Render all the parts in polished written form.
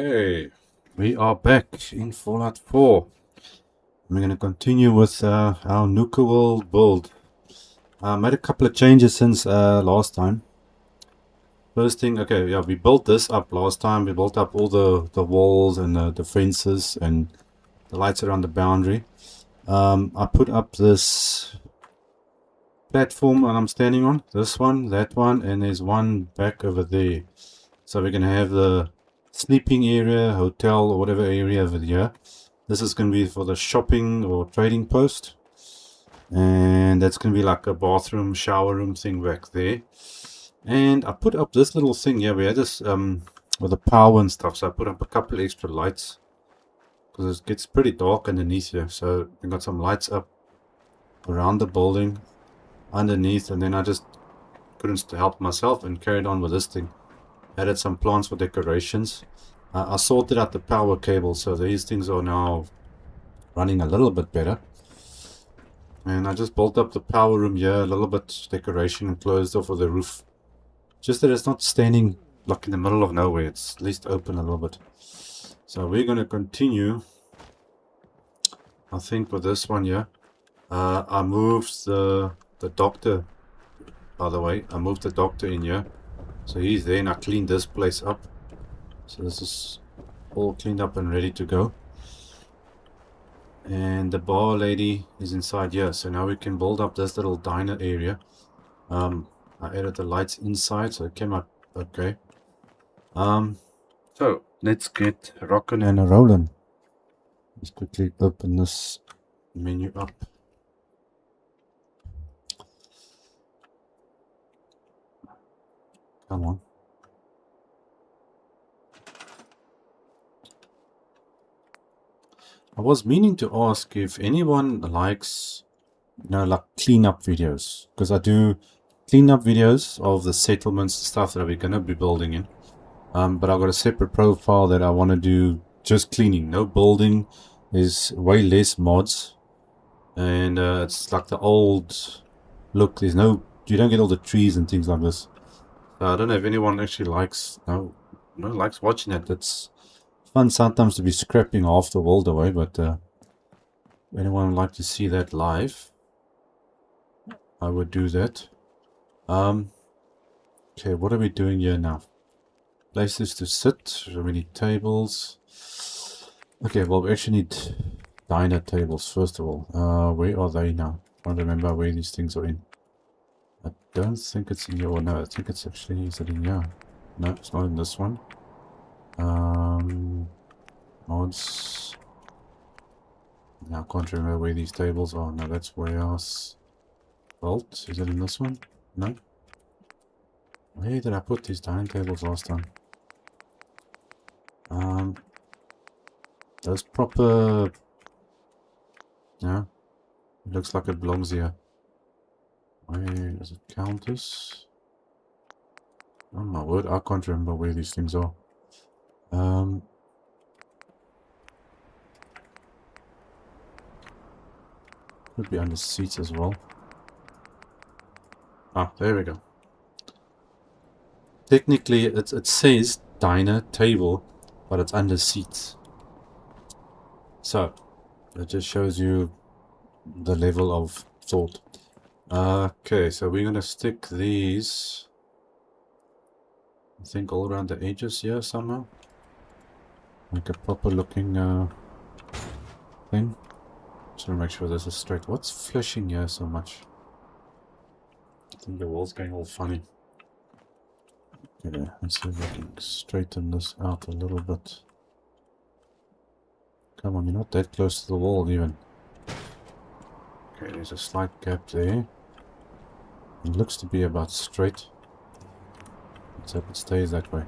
Okay, we are back in Fallout 4. We're going to continue with our Nuka world build. I made a couple of changes since last time. First thing, okay, yeah, we built this up last time. We built up all the walls and the fences and the lights around the boundary. I put up this platform that I'm standing on. This one, that one, and there's one back over there. So we're going to have the sleeping area, hotel, or whatever area over here. This is going to be for the shopping or trading post. And that's going to be like a bathroom, shower room thing back there. And I put up this little thing here. We had this with the power and stuff. So I put up a couple extra lights. Because it gets pretty dark underneath here. So we got some lights up around the building, underneath. And then I just couldn't help myself and carried on with this thing. Added some plants for decorations. I sorted out the power cable, so these things are now running a little bit better. And I just built up the power room here, a little bit decoration and closed off with the roof. Just that it's not standing like in the middle of nowhere, it's at least open a little bit. So we're going to continue, I think, with this one here. I moved the doctor, by the way. I moved the doctor in here. So he's there and I cleaned this place up. So this is all cleaned up and ready to go. And the bar lady is inside here. So now we can build up this little diner area. I added the lights inside so it came out okay. So let's get rockin' and rollin'. Let's quickly open this menu up. Come on. I was meaning to ask if anyone likes, like cleanup videos. Because I do cleanup videos of the settlements and stuff that we're going to be building in. But I've got a separate profile that I want to do just cleaning. No building. There's way less mods. And it's like the old look. There's no, you don't get all the trees and things like this. I don't know if anyone actually likes likes watching it. It's fun sometimes to be scrapping half the world away, but if anyone would like to see that live, I would do that. Okay, what are we doing here now? Places to sit. So we need tables. Okay, well we actually need diner tables first of all. Where are they now? I don't remember where these things are in. I don't think it's in here. Oh, no, I think it's actually, is it in here? No, it's not in this one. Mods. Now I can't remember where these tables are. No, that's warehouse. Vault. Is it in this one? No. Where did I put these dining tables last time? Those proper. Yeah. It looks like it belongs here. Where is it? Countess? Oh my word, I can't remember where these things are. Could be under seats as well. Ah, there we go. Technically, it says diner table, but it's under seats. So, it just shows you the level of thought. Okay, so we're gonna stick these, I think, all around the edges here somehow. Make a proper looking thing. Just want to make sure this is straight. What's flashing here so much? I think the wall's going all funny. Okay, let's see if I can straighten this out a little bit. Come on, you're not that close to the wall even. Okay, there's a slight gap there. It looks to be about straight. Let's hope it stays that way.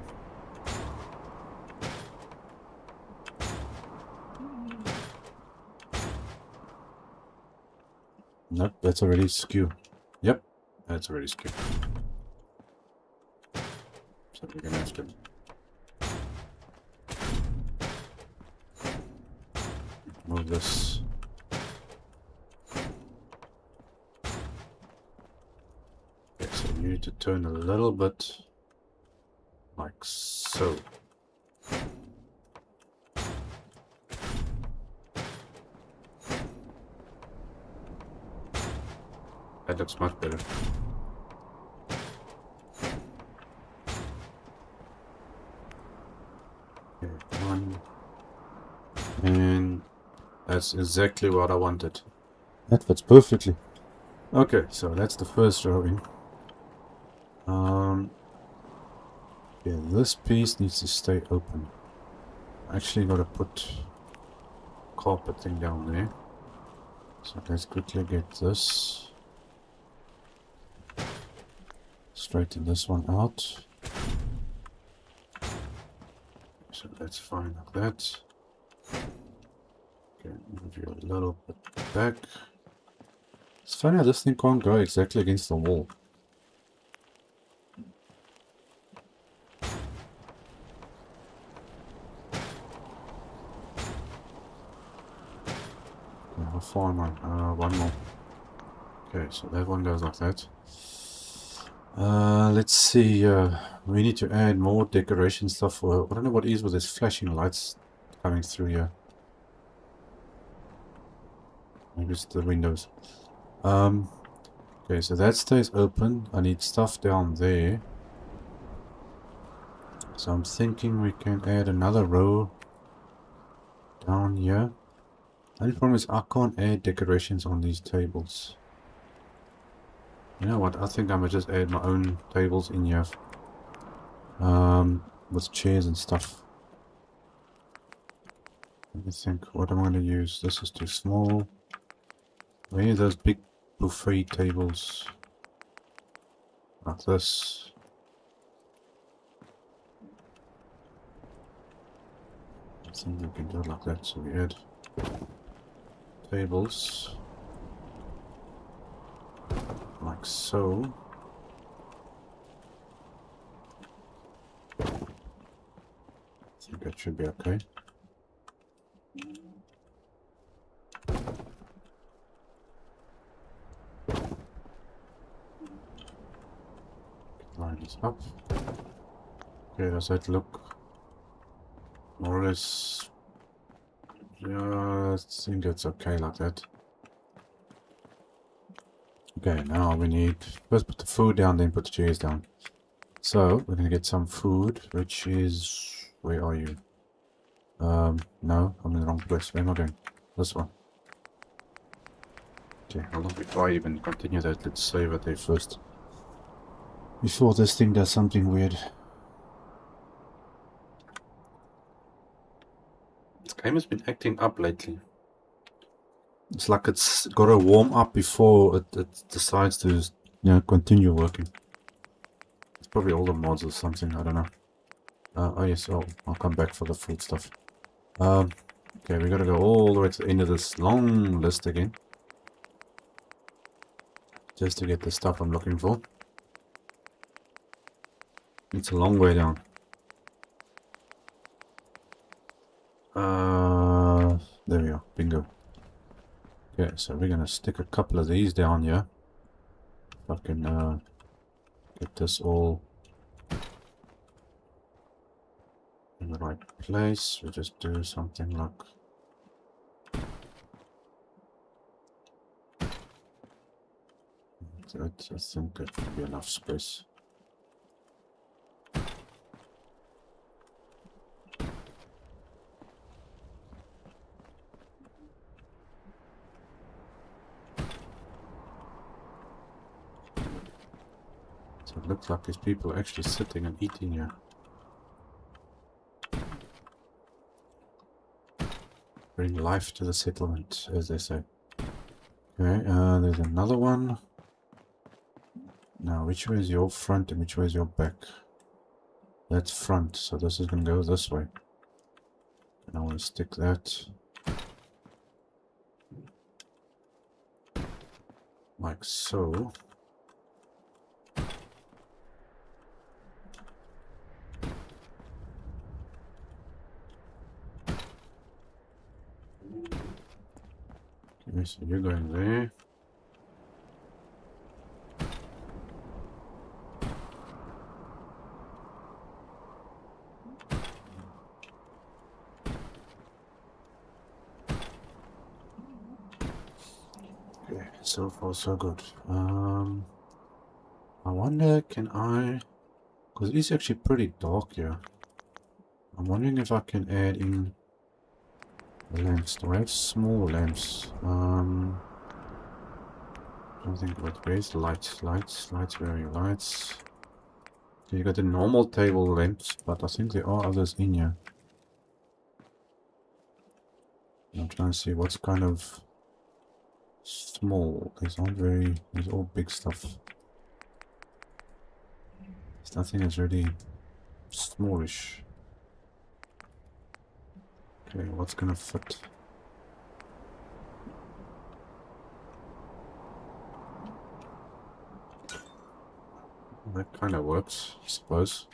Nope, that's already skew. Yep, that's already skew. So we're gonna have to move this. Okay, so you need to turn a little bit like so. That looks much better. Okay, 1. And that's exactly what I wanted. That fits perfectly. Okay, so that's the first row in. Yeah, this piece needs to stay open. I actually gotta put carpeting down there. So let's quickly get this. Straighten this one out. So that's fine like that. Okay, move you a little bit back. It's funny how this thing can't go exactly against the wall. Okay, how far am I? One more. Okay, so that one goes like that. Let's see. We need to add more decoration stuff. I don't know what it is with these flashing lights coming through here. Maybe it's the windows. Okay, so that stays open. I need stuff down there. So I'm thinking we can add another row down here. The only problem is I can't add decorations on these tables. You know what? I think I'm gonna just add my own tables in here. With chairs and stuff. Let me think. What am I gonna use? This is too small. Where are those big buffet tables? Like this. I think we can do it like that. So we add tables. Like so. I think that should be okay. Line this up. Okay, does that look more or less? Yeah, I think it's okay like that. Okay, now we need first put the food down, then put the chairs down. So we're gonna get some food, which is, where are you? No, I'm in the wrong place. Where am I going? This one. Okay, hold on, before I even continue that, let's save it there first. Before this thing does something weird. This game has been acting up lately. It's like it's got to warm up before it decides to, continue working. It's probably all the mods or something, I don't know. Oh yes, I'll come back for the food stuff. Okay, we gotta go all the way to the end of this long list again. Just to get the stuff I'm looking for. It's a long way down. There we are. Bingo. Okay, so we're gonna stick a couple of these down here. If I can get this all in the right place. We just do something like that. I think that would be enough space. So it looks like these people are actually sitting and eating here. Bring life to the settlement, as they say. Okay, there's another one. Now, which way is your front and which way is your back? That's front, so this is going to go this way. And I want to stick that like so. Okay, so you're going there. so far so good. I wonder, can I... Because it is actually pretty dark here. I'm wondering if I can add in the lamps. Do I have small lamps? I don't think what. Where's lights? Lights, where are your lights? Okay, you got the normal table lamps, but I think there are others in here. I'm trying to see what's kind of small. These aren't very... These are all big stuff. There's nothing that's really smallish. Okay, what's gonna fit? That kind of works, I suppose.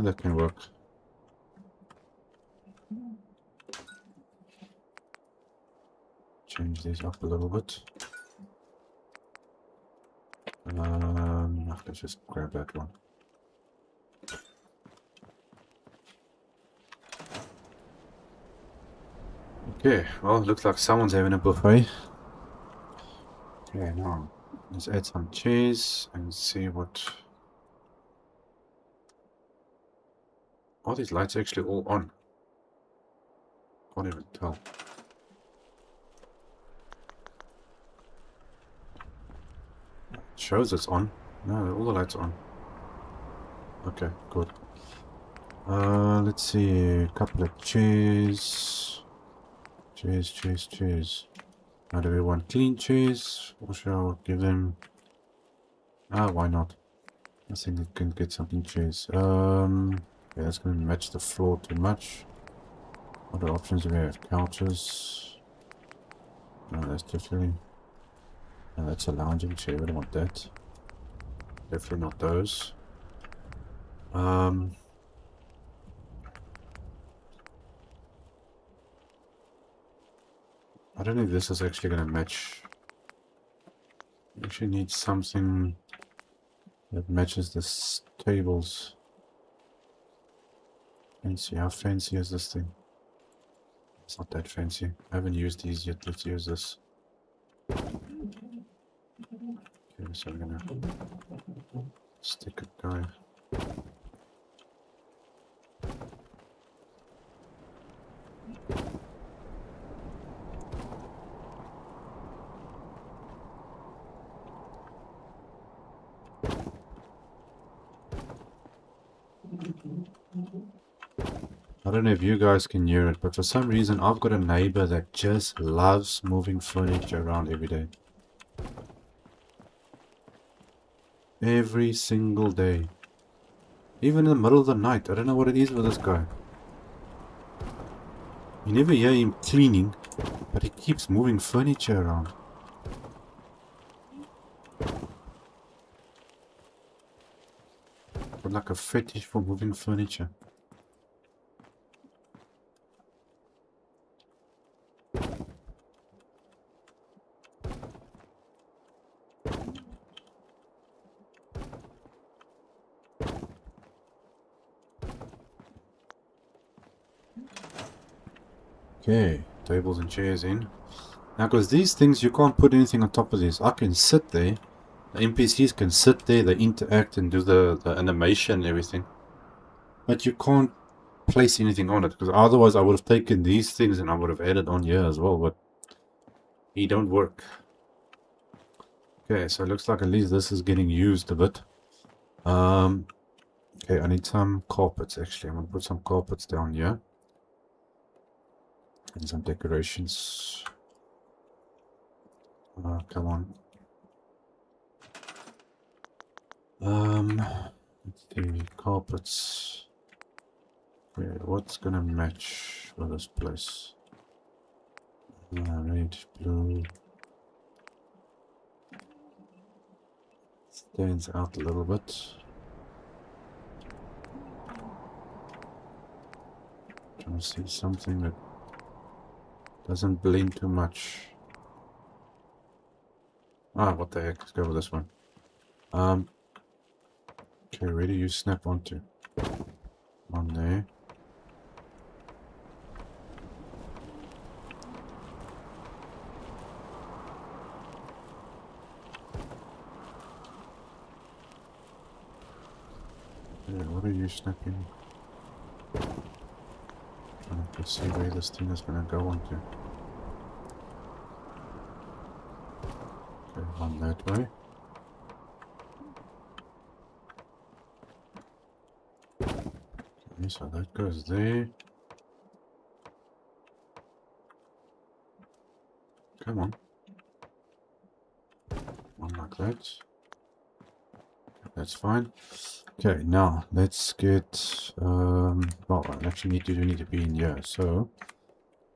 That can work. Change these up a little bit. Let's just grab that one. Okay, well, looks like someone's having a buffet. Okay, now let's add some cheese and see what... Are these lights actually all on? Can't even tell. It shows it's on. No, all the lights are on. Okay, good. Let's see, a couple of cheese. Cheese. Now do we want clean cheese? Or shall we give them... why not? I think it can get something cheese. Yeah, that's going to match the floor too much. What other options do we have? Couches. No, that's definitely... No, that's a lounging chair. We don't want that. Definitely not those. I don't know if this is actually going to match. We actually need something that matches this tables. Fancy. How fancy is this thing? It's not that fancy. I haven't used these yet. Let's use this. Okay, so I'm gonna stick a guy. I don't know if you guys can hear it, but for some reason I've got a neighbor that just loves moving furniture around every day. Every single day. Even in the middle of the night. I don't know what it is with this guy. You never hear him cleaning, but he keeps moving furniture around. Got like a fetish for moving furniture. Okay, tables and chairs in. Now, because these things, you can't put anything on top of these. I can sit there. The NPCs can sit there, they interact and do the animation and everything. But you can't place anything on it, because otherwise I would have taken these things and I would have added on here as well, but they don't work. Okay, so it looks like at least this is getting used a bit. Okay, I need some carpets actually. I'm going to put some carpets down here. And some decorations. Come on. Let's see, carpets. Okay, what's gonna match for this place? Red, blue. Stands out a little bit. Trying to see something that doesn't blend too much. What the heck? Let's go with this one. Okay, where do you snap onto? On there. Yeah, what are you snapping? Trying to see where this thing is gonna go onto. Okay, on that way. Okay, so that goes there. Come on. One like that. That's fine. Okay, now let's get well, I actually need to be in here, so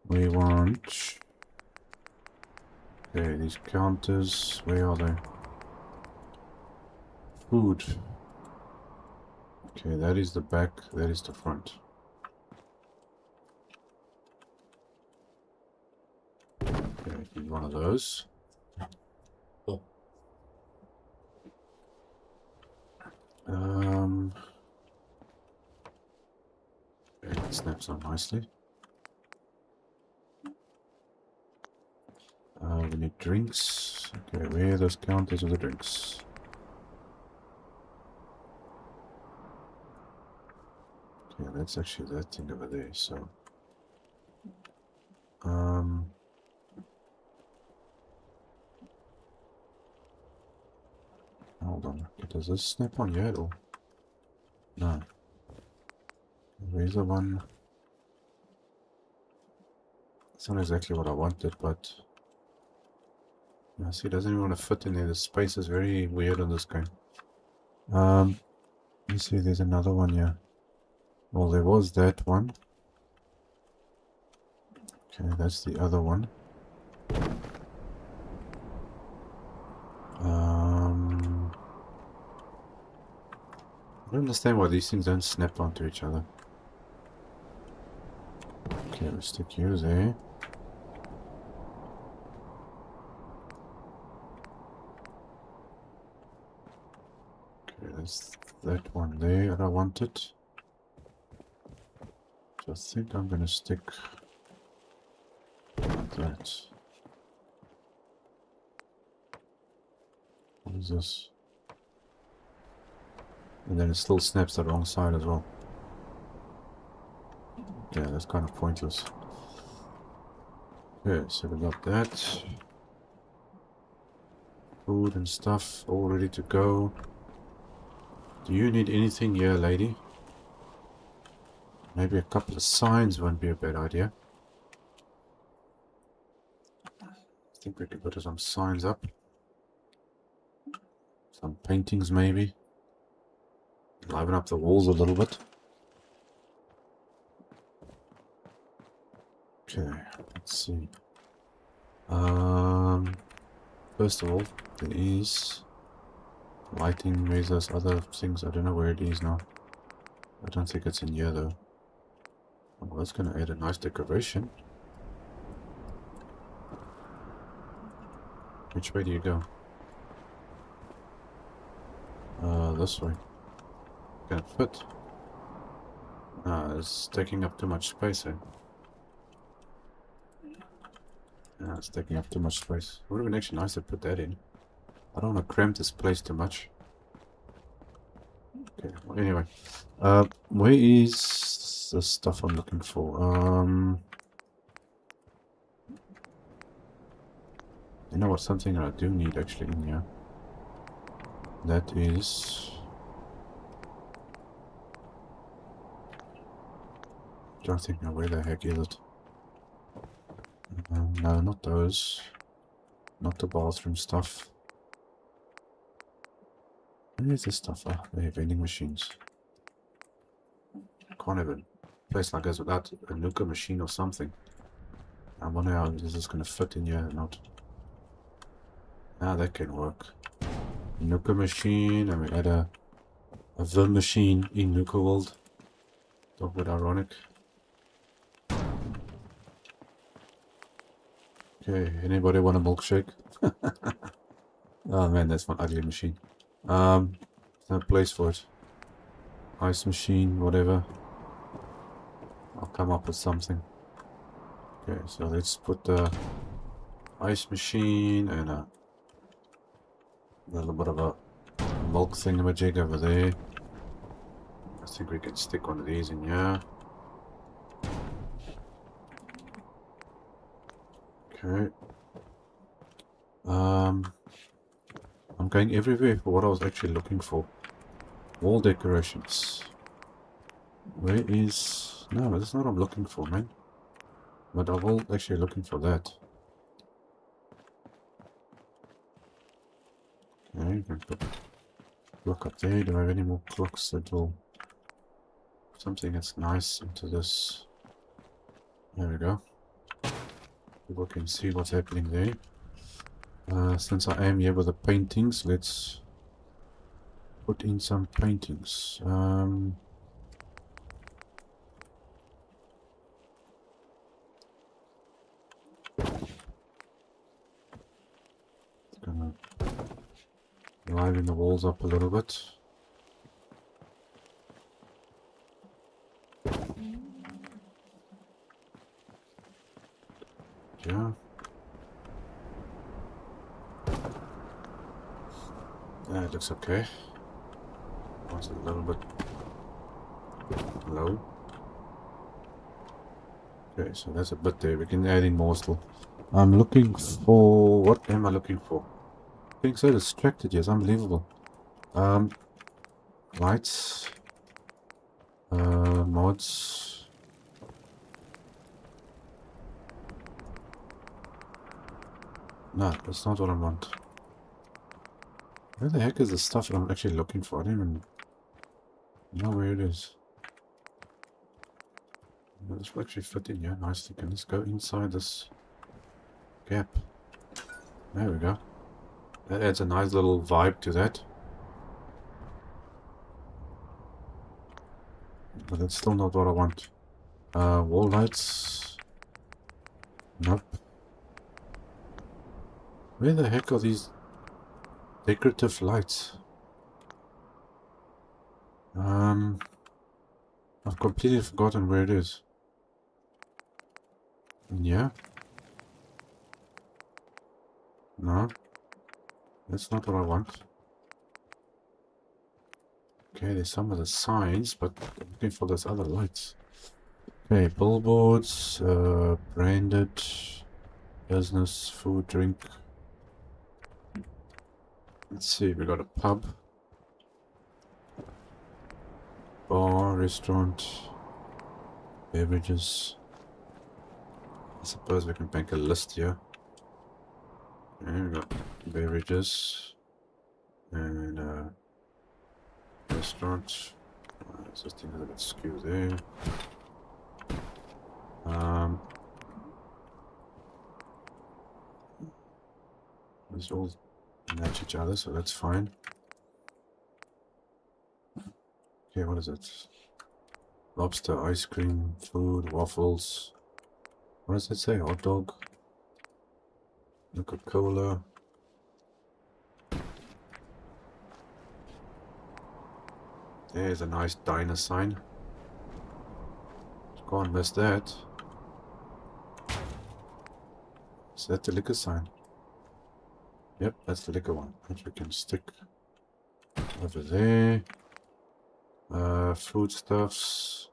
we want okay, these counters, where are they? Food. Okay, that is the back, that is the front. Okay, need one of those. Oh. Okay, it snaps on nicely. We need drinks. Okay, where are those counters of the drinks? Okay, that's actually that thing over there, so hold on. Okay, does this snap on yet or no? Where's the one? It's not exactly what I wanted, but I see it doesn't even want to fit in there. The space is very weird on this game. Let me see, there's another one here. Well, there was that one. Okay, that's the other one. I don't understand why these things don't snap onto each other. Okay, we'll stick you there. Okay, there's that one there that I wanted. So I think I'm gonna stick like that. What is this? And then it still snaps the wrong side as well. Yeah, that's kind of pointless. Okay, so we got that. Food and stuff all ready to go. Do you need anything here, lady? Maybe a couple of signs won't be a bad idea. I think we could put some signs up. Some paintings maybe. Liven up the walls a little bit. Okay, let's see. First of all, there is lighting, where's those other things? I don't know where it is now. I don't think it's in here though. Well, that's gonna add a nice decoration. Which way do you go? This way. Can't fit. It's taking up too much space here. Yeah, it's taking up too much space. Would have been actually nice to put that in. I don't want to cramp this place too much. Okay, well, anyway. Where is the stuff I'm looking for? You know what, something that I do need actually in here. That is... Don't think now where the heck is it? No, not those. Not the bathroom stuff. Where is this stuff? Ah, they have vending machines. Can't have a place like this without a Nuka machine or something. I wonder how this is going to fit in here or not. Ah, that can work. Nuka machine, and we add a Vim machine in Nuka World. Talk about ironic. Okay, anybody want a milkshake? Oh man, that's one ugly machine. There's no place for it. ice machine, whatever. I'll come up with something. Okay, so let's put the ice machine and a little bit of a milk thingamajig over there. I think we can stick one of these in here. Okay. I'm going everywhere for what I was actually looking for. Wall decorations. Where is... No, that's not what I'm looking for, man. But I was actually looking for that. Okay, you can put a clock up there. Do I have any more clocks that will... Something that's nice into this. There we go. People can see what's happening there. Since I am here with the paintings, let's put in some paintings. Gonna liven the walls up a little bit. Yeah. Yeah, it looks okay. It's a little bit low. Okay, so that's a bit there. We can add in more still. I'm looking for... What am I looking for? Being so distracted, yes, unbelievable. Lights. Mods. No, that's not what I want. Where the heck is the stuff that I'm actually looking for? I don't even know where it is. This will actually fit in here nicely. Can this go inside this gap? There we go. That adds a nice little vibe to that. But it's still not what I want. Wall lights. Nope. Where the heck are these decorative lights? I've completely forgotten where it is. Yeah. No. That's not what I want. Okay, there's some of the signs, but I'm looking for those other lights. Okay, billboards, branded, business, food, drink. Let's see, we got a pub, bar, restaurant, beverages. I suppose we can make a list here. Okay, we got beverages and restaurant. This thing is a bit skewed there. These all match each other, so that's fine. Okay, what is it? Lobster, ice cream, food, waffles. What does it say? Hot dog, Coca-Cola. There's a nice diner sign. Can't miss that. Is that the liquor sign? Yep, that's the liquor one, which we can stick over there. Foodstuffs.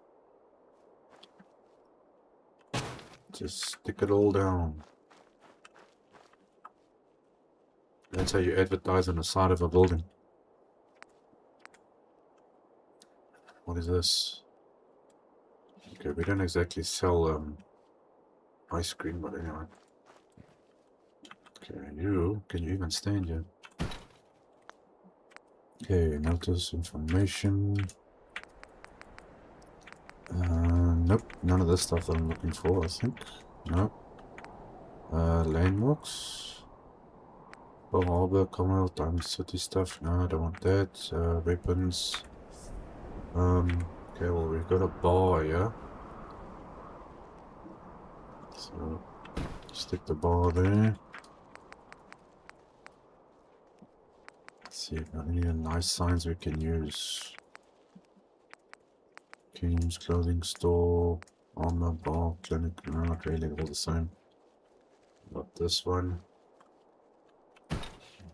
Just stick it all down. That's how you advertise on the side of a building. What is this? Okay, we don't exactly sell ice cream, but anyway. Okay, can you even stand here? Okay, notice information. Nope, none of this stuff that I'm looking for, I think. Nope. Landmarks. Pearl Harbor, Commonwealth, Diamond City stuff. No, I don't want that. Weapons. Okay, well, we've got a bar here. So, stick the bar there. Let's see if there are any nice signs we can use. Games, clothing store, armor, bar, clinic. No, not really, all the same. But this one,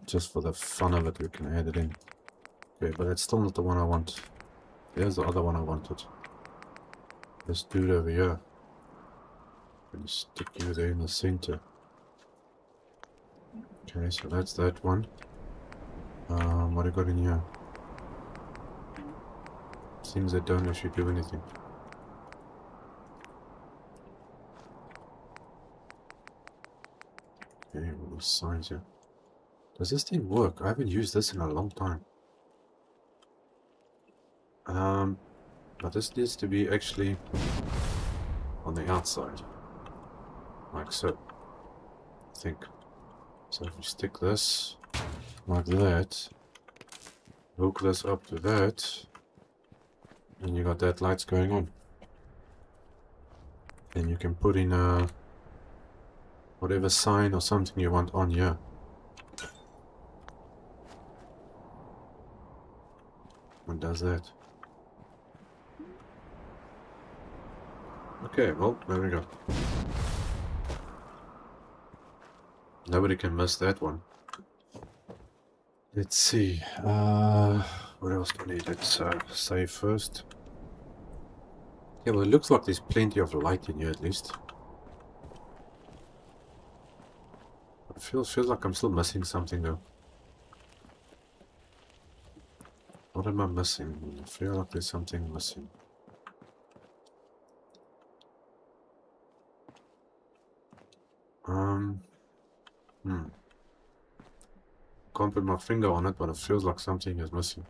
just for the fun of it, we can add it in. Okay, but it's still not the one I want. There's the other one I wanted. This dude over here. I'm gonna stick you there in the center. Okay, so that's that one. What I got in here? Things that don't actually do anything. Okay, all the signs here. Does this thing work? I haven't used this in a long time. But this needs to be actually on the outside. Like so. I think. So if we stick this like that, hook this up to that, and you got that lights going on. Then you can put in whatever sign or something you want on here. What does that? Okay, well, there we go. Nobody can miss that one. Let's see. What else do we need? Let's save first. Yeah, well, it looks like there's plenty of light in here at least. It feels like I'm still missing something though. What am I missing? I feel like there's something missing. Can't put my finger on it, but it feels like something is missing.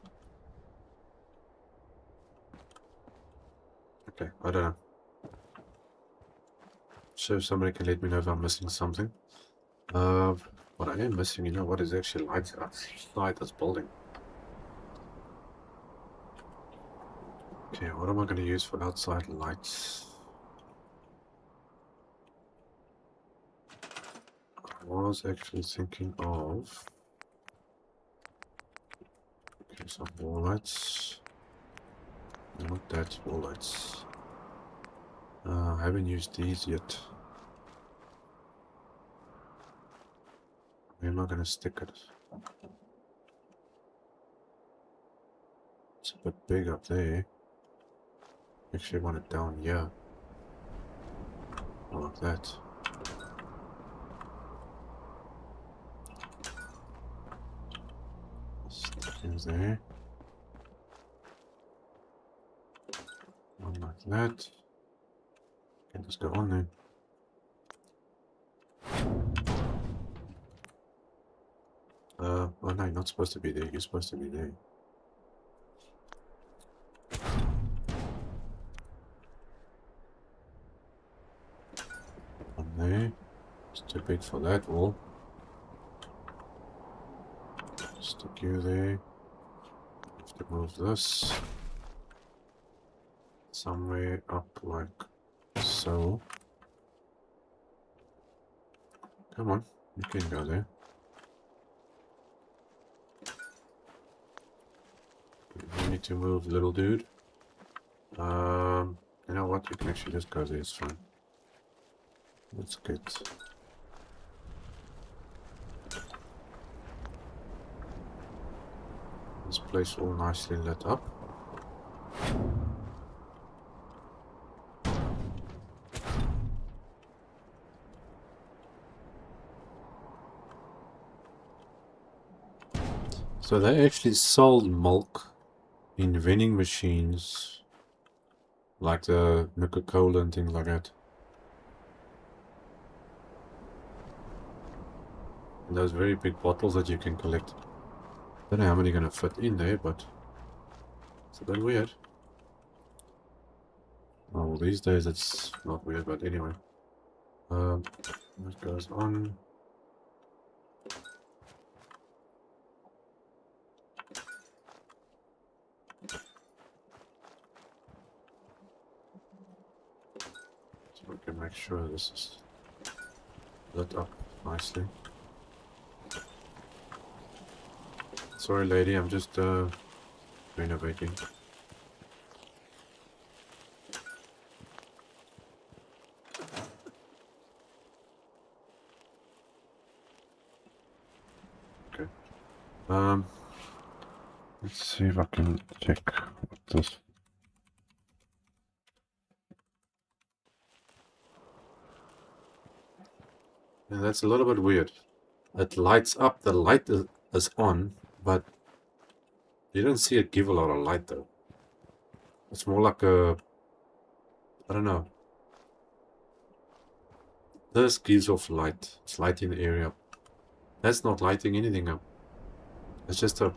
Okay, I don't know. So if somebody can let me know if I'm missing something. What I am missing, you know, what is actually lights outside this building. Okay, what am I going to use for outside lights? I was actually thinking of... Okay, some wall lights. Not that, wall lights. I haven't used these yet. Where am I going to stick it? It's a bit big up there. Actually, I want it down here. Like that. Stick in there. One like that. Can just go on there. Oh no, you're not supposed to be there. You're supposed to be there. On there. It's too big for that wall. Stick you there. Have to move this somewhere up like so. Come on, you can go there. You need to move, little dude. You know what? You can actually just go there. It's fine. That's good. This place all nicely lit up. So they actually sold milk in vending machines, like the Nuka Cola and things like that. And those very big bottles that you can collect. Don't know how many are going to fit in there, but it's a bit weird. Oh, well, these days it's not weird, but anyway. What goes on? So we can make sure this is lit up nicely. Sorry lady, I'm just renovating. Let's see if I can check what this. Yeah, that's a little bit weird. It lights up, the light is on, but you don't see it give a lot of light though. It's more like a, I don't know. This gives off light. It's lighting the area up. That's not lighting anything up. It's just a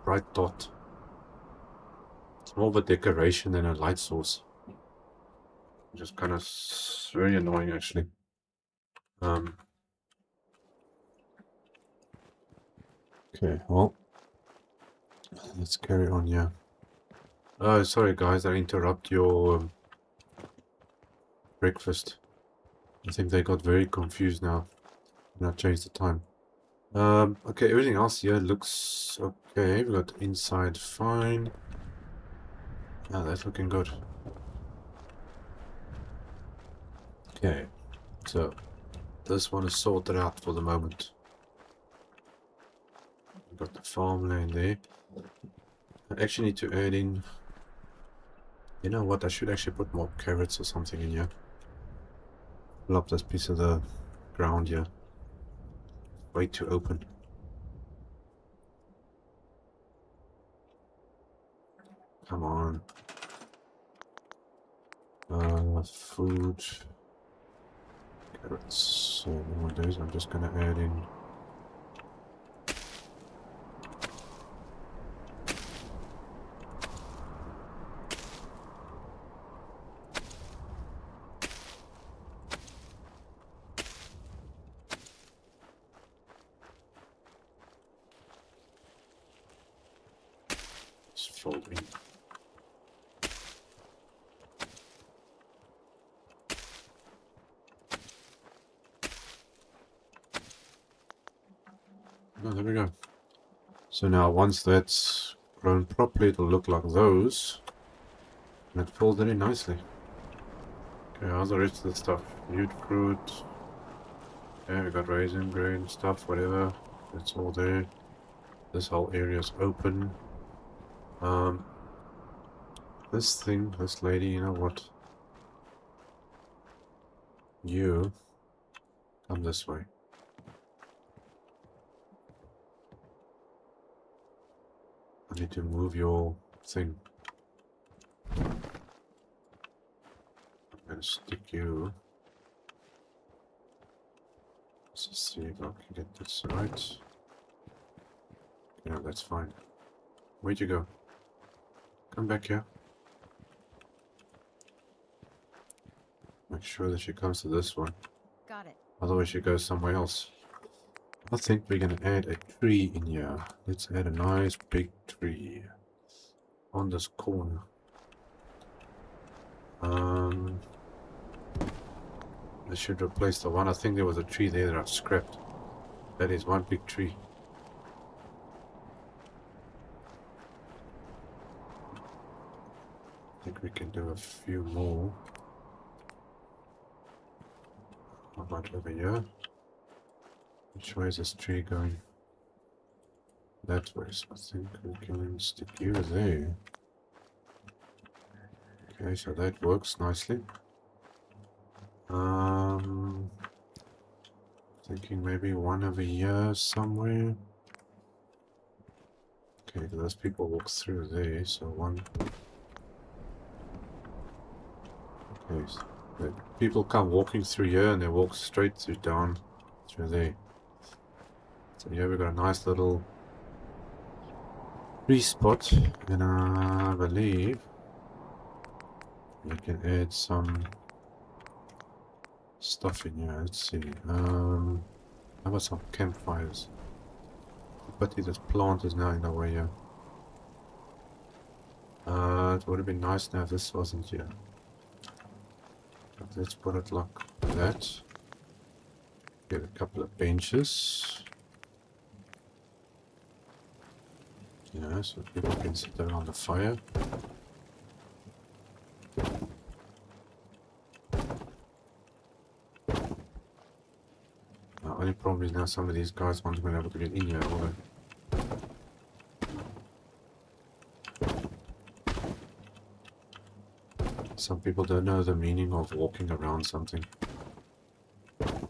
bright dot. It's more of a decoration than a light source. Just kind of very annoying actually. Okay, well, let's carry on, yeah. Oh, sorry guys, I interrupt your breakfast. I think they got very confused now. And I changed the time. Okay, everything else here looks okay. We got inside fine. Yeah, that's looking good. Okay, so this one is sorted out for the moment. We've got the farmland there. I actually need to add in... You know what, I should actually put more carrots or something in here. Fill up this piece of the ground here. Way too open. Come on. Food. Carrots. So nowadays I'm just gonna add in... Fold in. Oh, there we go. So now once that's grown properly, it'll look like those. And it folded in nicely. Okay, how's the rest of the stuff? Mute fruit. Yeah, we got raisin grain stuff, whatever. It's all there. This whole area is open. This thing, this lady, you know what? You come this way. I need to move your thing. I'm gonna stick you. Let's just see if I can get this right. Yeah, that's fine. Where'd you go? Come back here. Make sure that she comes to this one. Got it. Otherwise she goes somewhere else. I think we're gonna add a tree in here. Let's add a nice big tree on this corner. This should replace the one. I think there was a tree there that I've scrapped. That is one big tree. I think we can do a few more. How about over here? Which way is this tree going? That way, so I think we can stick you there. Okay, so that works nicely. Thinking maybe one over here somewhere. Okay, those people walk through there, so one. Okay, so the people come walking through here and they walk straight through down through there. So here we've got a nice little tree spot, and I believe we can add some stuff in here. Let's see. How about some campfires? But this plant is now in the way here. It would have been nice now if this wasn't here. But let's put it like that. Get a couple of benches. Yeah, so people can sit around the fire. The only problem is now some of these guys won't be able to get in here, will they? Some people don't know the meaning of walking around something. So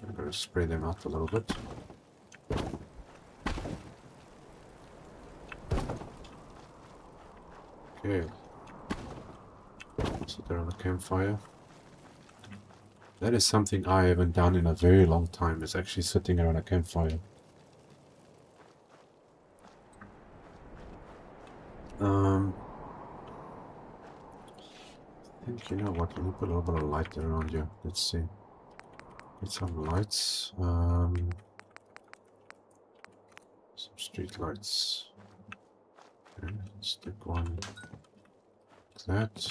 I'm going to spray them out a little bit. Okay. Sit there on the campfire. That is something I haven't done in a very long time, is actually sitting around a campfire. I think, you know what, we need to put a little bit of light around here. Let's see. Get some lights. Some street lights. Okay, stick one like that.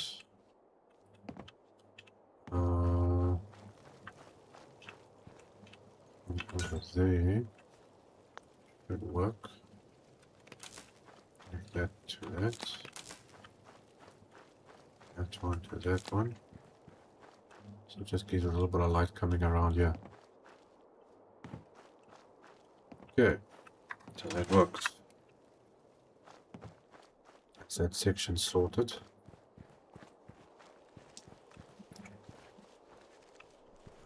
Over there. Should work. Like that to that. That one to that one. So it just gives a little bit of light coming around here. Okay. So that works. That's that section sorted.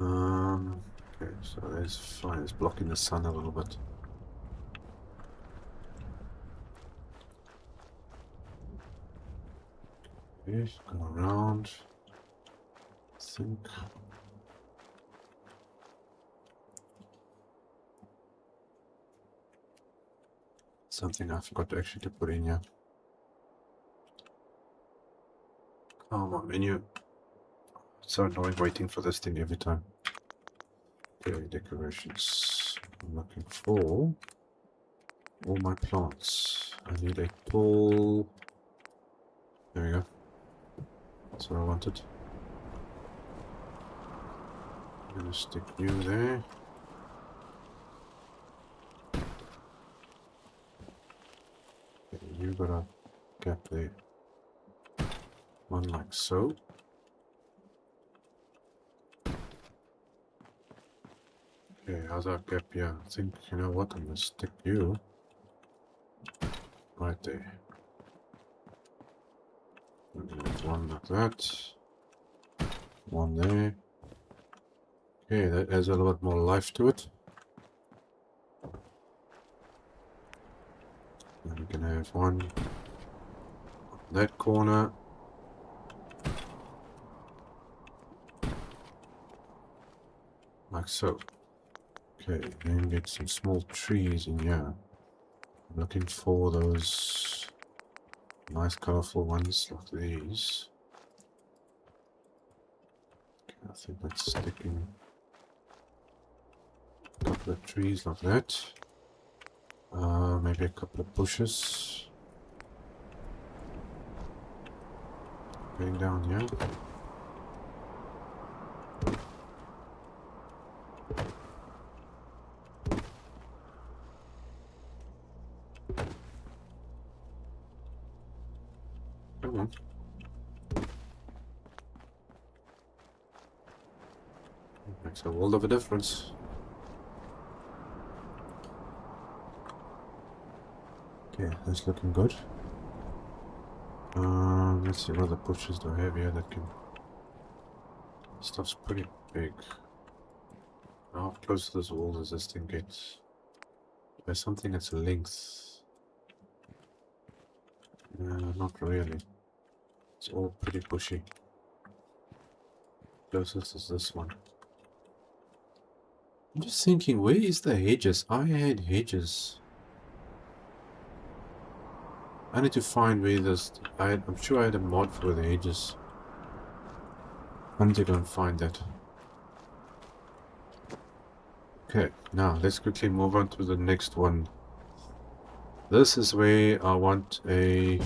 Okay, so that's fine. It's blocking the sun a little bit. Okay, go around. Think. Something I forgot to actually put in here. Oh, my menu. It's so annoying waiting for this thing every time. Okay, decorations. I'm looking for all my plants. I need a tall. There we go. That's what I wanted. I'm gonna stick you there. Okay, you got a gap there. One like so. Okay, how's our gap here? I think, you know what, I'm gonna stick you right there. One like that. One there. Okay, that adds a little bit more life to it. And we can have one on that corner. Like so. Okay, then get some small trees in here. I'm looking for those nice colorful ones like these. Okay, I think that's sticking a couple of trees like that. Maybe a couple of bushes. Going down here. Come on. Makes a world of a difference. Okay, that's looking good. Let's see what other bushes do I have here that can. Stuff's pretty big. How close to this wall does this thing get? There's something that's length. Not really. It's all pretty bushy. Closest is this one. I'm just thinking, where is the hedges? I had hedges. I need to find where this. I'm sure I had a mod for the hedges. I need to go and find that. Okay, now let's quickly move on to the next one. This is where I want a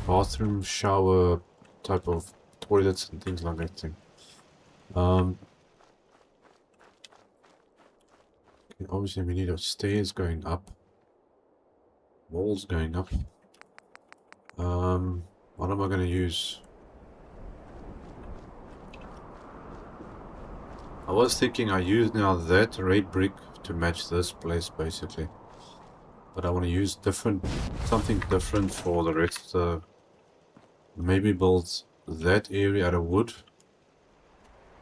bathroom, shower type of toilets and things like that thing. Okay, obviously we need stairs going up. Walls going up. What am I going to use? I was thinking I use now that red brick to match this place basically. But I want to use something different for the rest. Maybe build that area out of wood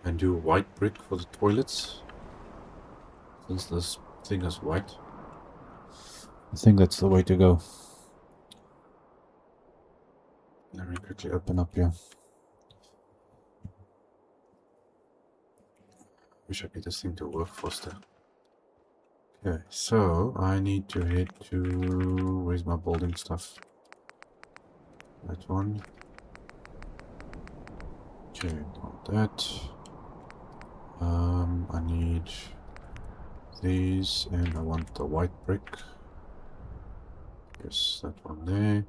and do white brick for the toilets. Since this thing is white. I think that's the way to go. Let me quickly open up here. Wish I could get this thing to work faster. Okay, so I need to head to... Where's my building stuff? That one. Okay, not that. I need these, and I want the white brick. Yes, that one there.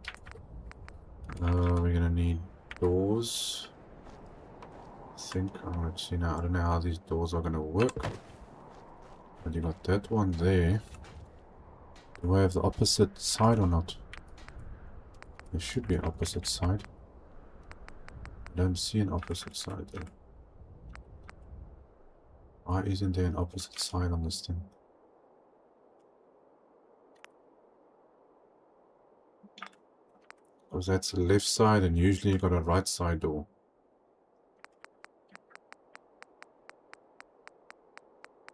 We're gonna need doors. I think let's see now. I don't know how these doors are gonna work. But you got that one there. Do I have the opposite side or not? There should be an opposite side. I don't see an opposite side there. Why isn't there an opposite side on this thing? Because that's the left side, and usually you got a right side door.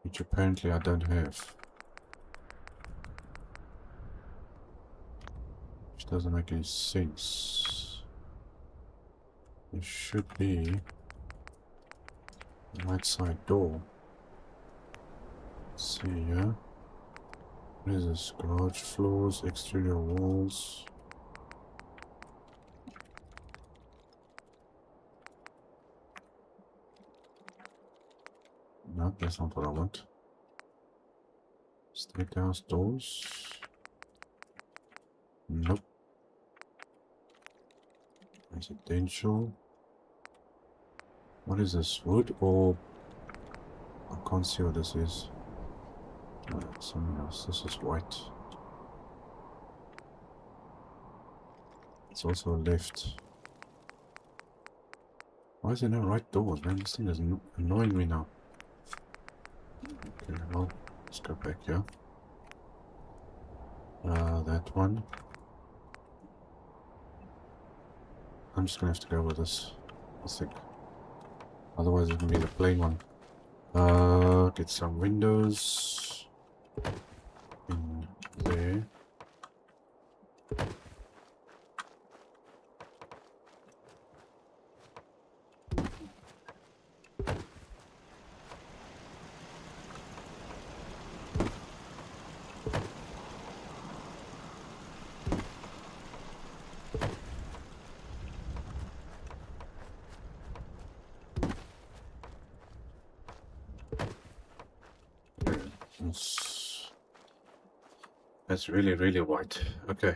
Which apparently I don't have. Which doesn't make any sense. There should be a right side door. Let's see here. What is this? Garage floors, exterior walls. No, that's not what I want. Steakhouse doors. Nope. Residential. What is this? Wood or... I can't see what this is. No, it's something else. This is white. It's also left. Why is there no right doors, man? This thing is annoying me now. Okay, well, let's go back here. That one. I'm just gonna have to go with this, I think. Otherwise it can be the plain one. Get some windows in there. That's really white. Okay,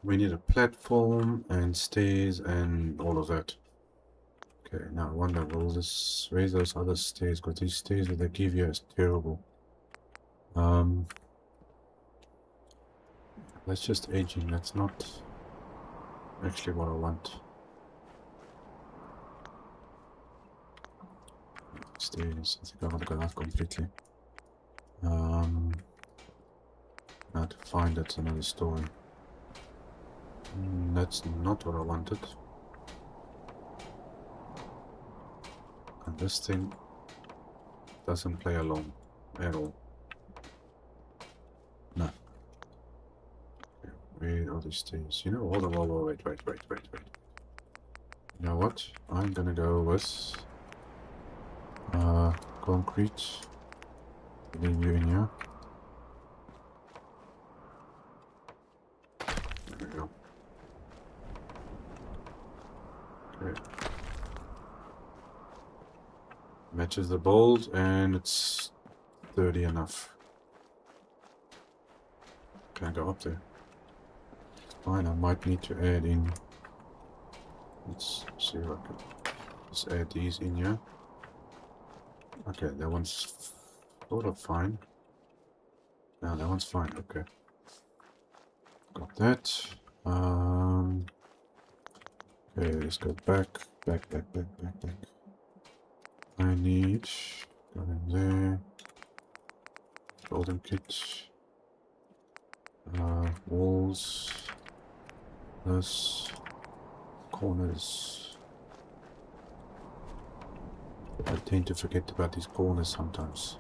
we need a platform and stairs and all of that. Okay, now I wonder, will this raise those other stairs? Because these stairs that they give you is terrible. That's just aging. That's not actually what I want. Stairs. I think I want to go out completely. Now to find that's another story. That's not what I wanted. And this thing doesn't play along at all. No. Okay, where are these stairs? You know, hold on, wait. You know what? I'm gonna go with concrete. Leave you in here. There we go. Okay. Matches the bolt and it's sturdy enough. Can I go up there? Fine, I might need to add in. Let's see if I can just add these in here. Okay, that one's sort of fine. No, that one's fine. Okay, got that. Okay, let's go back. I need go in there. Golden kit. Walls. This. Corners. I tend to forget about these corners sometimes.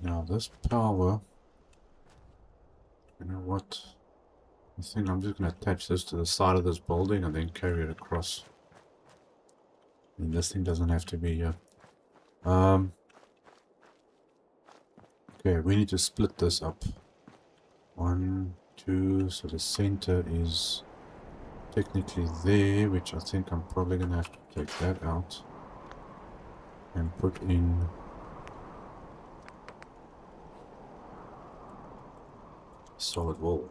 Now this power, you know what? I think I'm just going to attach this to the side of this building and then carry it across. And this thing doesn't have to be here. Okay, we need to split this up. 1, 2, so the center is technically there, which I think I'm probably going to have to take that out and put in solid wall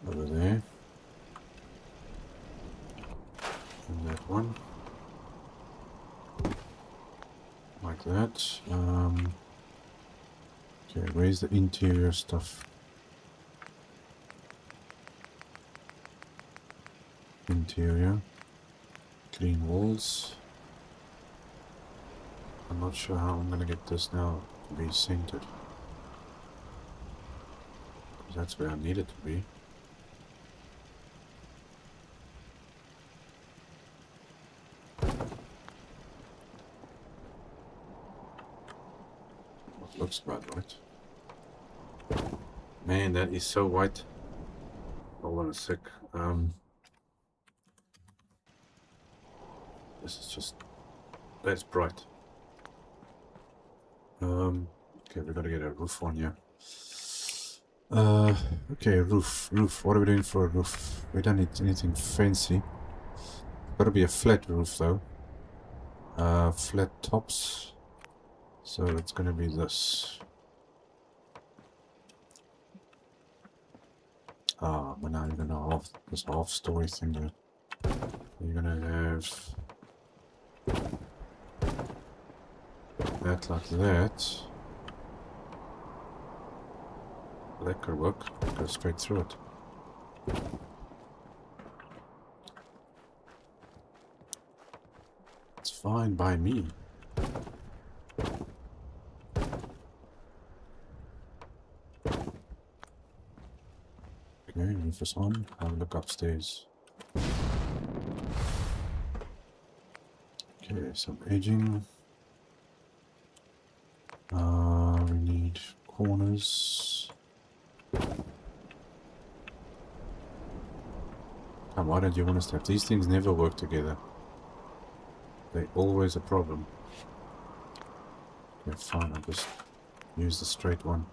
over there, and that one like that. Okay, where's the interior stuff? Interior, clean walls. I'm not sure how I'm gonna get this now to be centered, because that's where I need it to be. Looks about right. Man, that is so white. Hold on a sec. This is just, that's bright. Okay, we gotta get a roof on here. Okay, roof. What are we doing for a roof? We don't need anything fancy. Gotta be a flat roof though. Flat tops. So it's gonna be this. But now you're gonna have this half story thing there. You're gonna have that like that. That could work. Go straight through it. It's fine by me. Okay, roof is on. I'll look upstairs. Okay, some edging. We need corners. Why don't you want to step? These things never work together. They're always a problem. Okay, fine, I'll just use the straight one.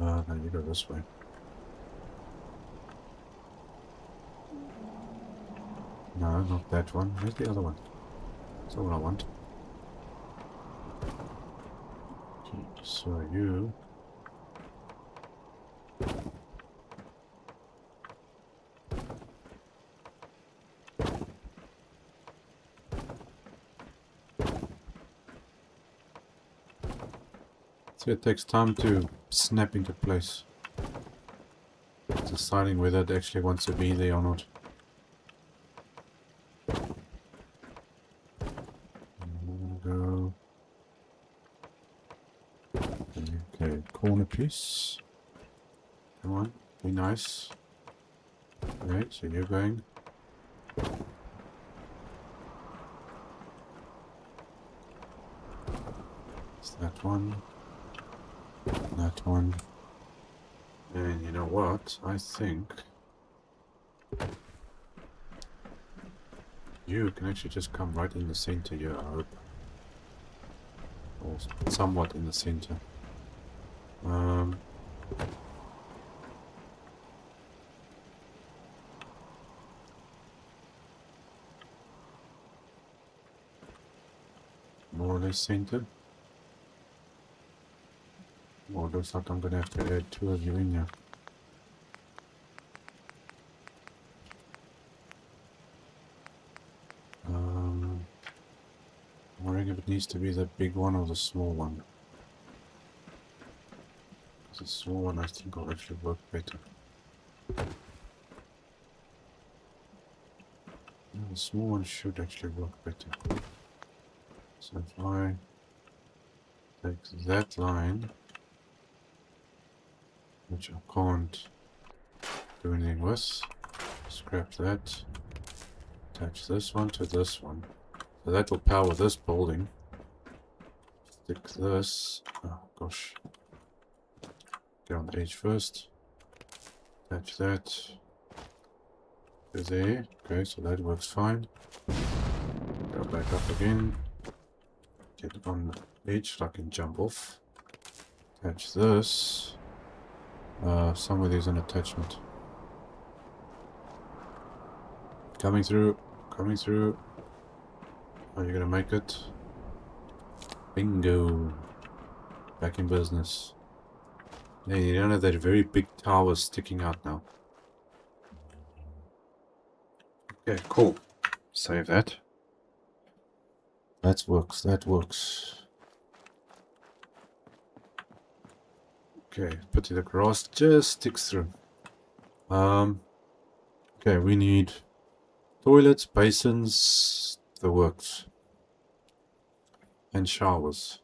No, you go this way. No, not that one. Where's the other one? That's not what I want. Okay, so you... So it takes time to snap into place. Deciding whether it actually wants to be there or not. Go. Okay, corner piece. Come on, be nice. Okay, so you're going. It's that one. That one. And you know what? I think you can actually just come right in the center here, I hope. Or somewhat in the center. More or less centered. Well, looks like I'm gonna have to add 2 of you in here. I'm wondering if it needs to be the big one or the small one. The small one I think will actually work better. The small one should actually work better. So if I take that line, which I can't do anything with, scrap that, attach this one to this one. So that will power this building. Stick this, oh gosh, get on the edge first, attach that to there. Okay, so that works fine. Go back up again, get on the edge so I can jump off. Attach this. Somewhere there's an attachment. Coming through, coming through. Are you gonna make it? Bingo. Back in business. Yeah, you don't have that very big tower sticking out now. Okay, cool. Save that. That works, that works. Okay, pity the grass just sticks through. Okay, we need toilets, basins, the works. And showers.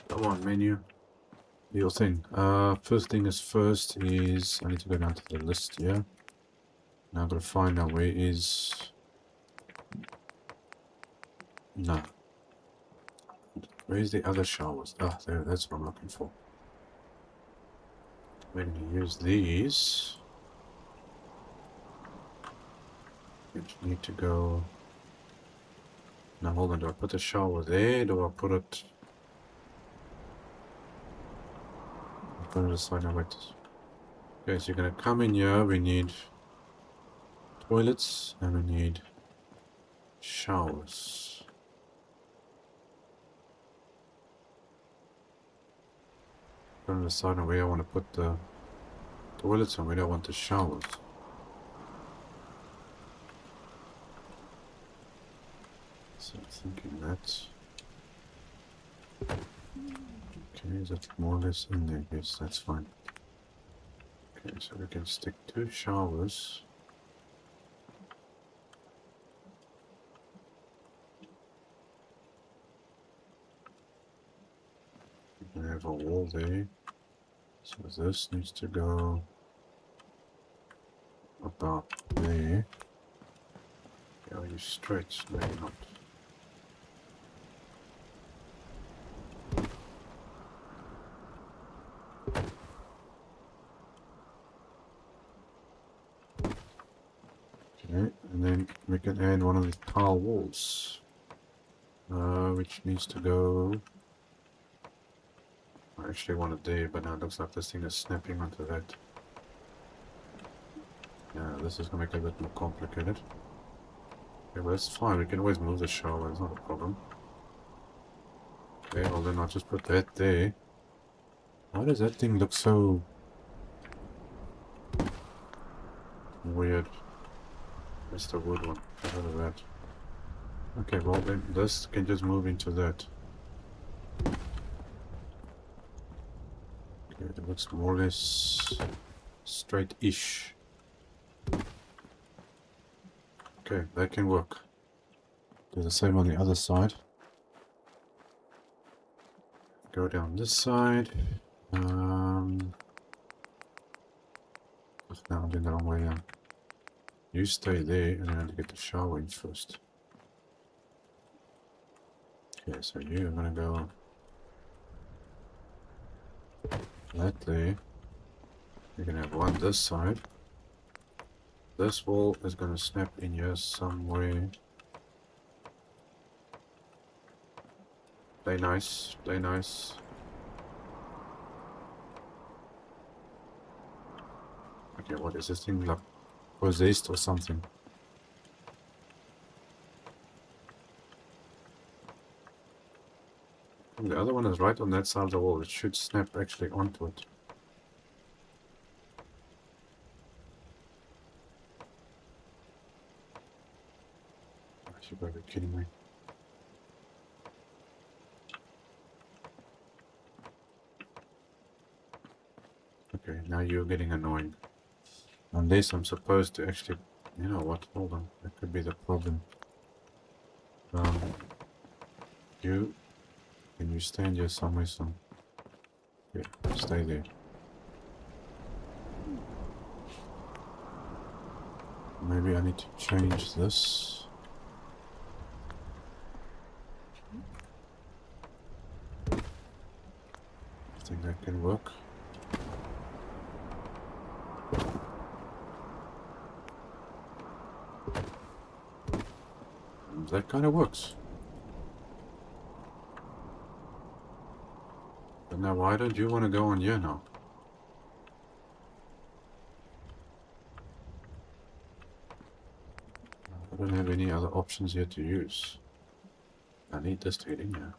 Come on, menu. Do your thing. First thing is first is I need to go down to the list here. Now I've got to find out where is. No. Where's the other showers? Ah, there, that's what I'm looking for. We're going to use these. Which need to go. Now hold on, do I put the shower there? Do I put it? I'm going to decide now. Wait. Okay, so you're going to come in here. We need toilets and we need showers. I'm going to decide on where I want to put the toilets and where I want the showers. So I'm thinking that. Okay, is that more or less in there? Yes, that's fine. Okay, so we can stick 2 showers. We can have a wall there. So this needs to go about there. Are you straight? No, you're not. Okay, and then we can add one of the tile walls, which needs to go. I actually want it there, but now it looks like this thing is snapping onto that. Yeah, this is gonna make it a bit more complicated. Okay, but that's fine. We can always move the shower. It's not a problem. Okay, well then I'll just put that there. Why does that thing look so weird? Where's the wood one? Get rid of that. Okay, well then this can just move into that. Okay, it looks more or less straight-ish. Okay, that can work. Do the same on the other side. Go down this side. Now I'm doing the wrong way down. You stay there and then I get the shower in first. Okay, so you're gonna go that there. You're gonna have one this side. This wall is gonna snap in here somewhere. Play nice, play nice. Okay, what is this thing like? Possessed or something? The other one is right on that side of the wall. It should snap actually onto it. You better be kidding me. Okay, now you're getting annoying. Unless I'm supposed to actually... You know what? Hold on. That could be the problem. You... Can you stand here somewhere, son? Yeah, stay there. Maybe I need to change this. I think that can work. That kind of works. But now why don't you want to go on here now? I don't have any other options here to use. I need this to get in here.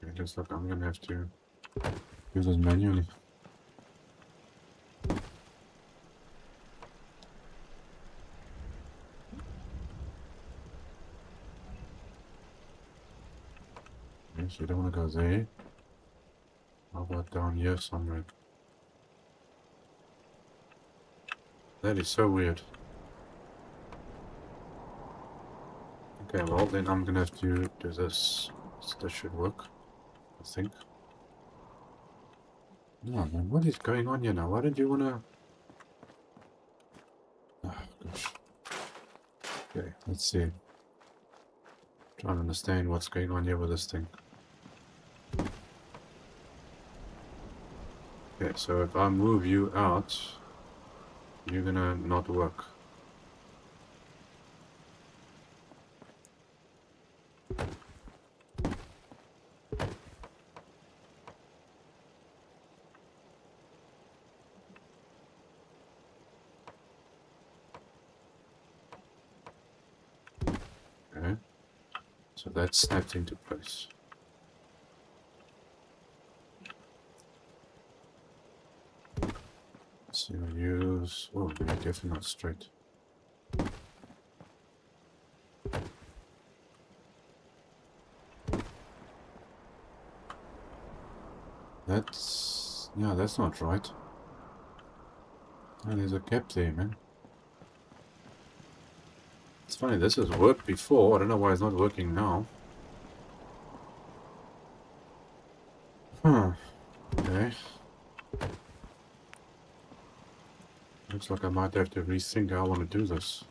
It looks like I'm gonna have to do this manually. Yes, you don't want to go there. How about down here somewhere? That is so weird. Okay, well then I'm gonna have to do this. This should work, I think. No, man, what is going on here now? Why did you wanna... Oh, gosh. Okay, let's see. Trying to understand what's going on here with this thing. Okay, so if I move you out, you're gonna not work. Okay, so that's snapped into place. So use... Oh, you're definitely not straight. That's... Yeah, that's not right. Oh, there's a gap there, man. It's funny, this has worked before. I don't know why it's not working now. Huh. Okay. Looks like I might have to rethink how I want to do this.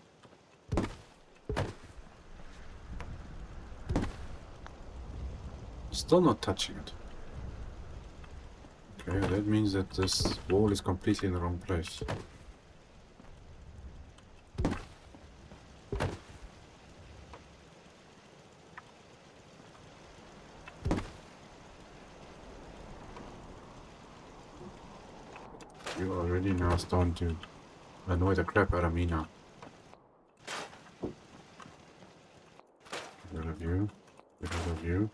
Still not touching it. Okay, that means that this wall is completely in the wrong place. You are already now starting to annoy the crap out of me now. Get rid of you. Get rid of you.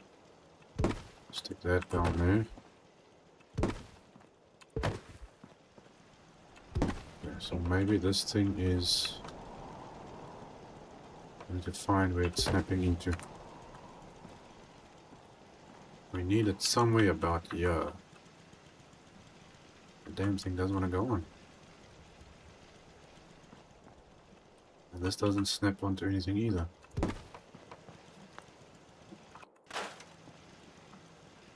Stick that down there. Okay, so maybe this thing is... I need to find where it's snapping into. We need it somewhere about here. The damn thing doesn't want to go on. And this doesn't snap onto anything either.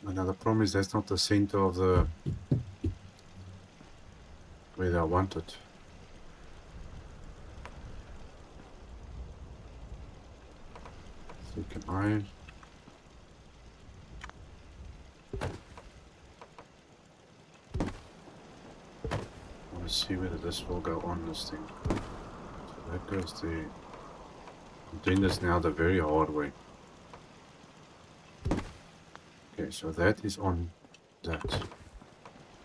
Now the problem is that's not the center of the... where I want it. So can I... see whether this will go on this thing. So that goes there. I'm doing this now the very hard way. Okay, so that is on that.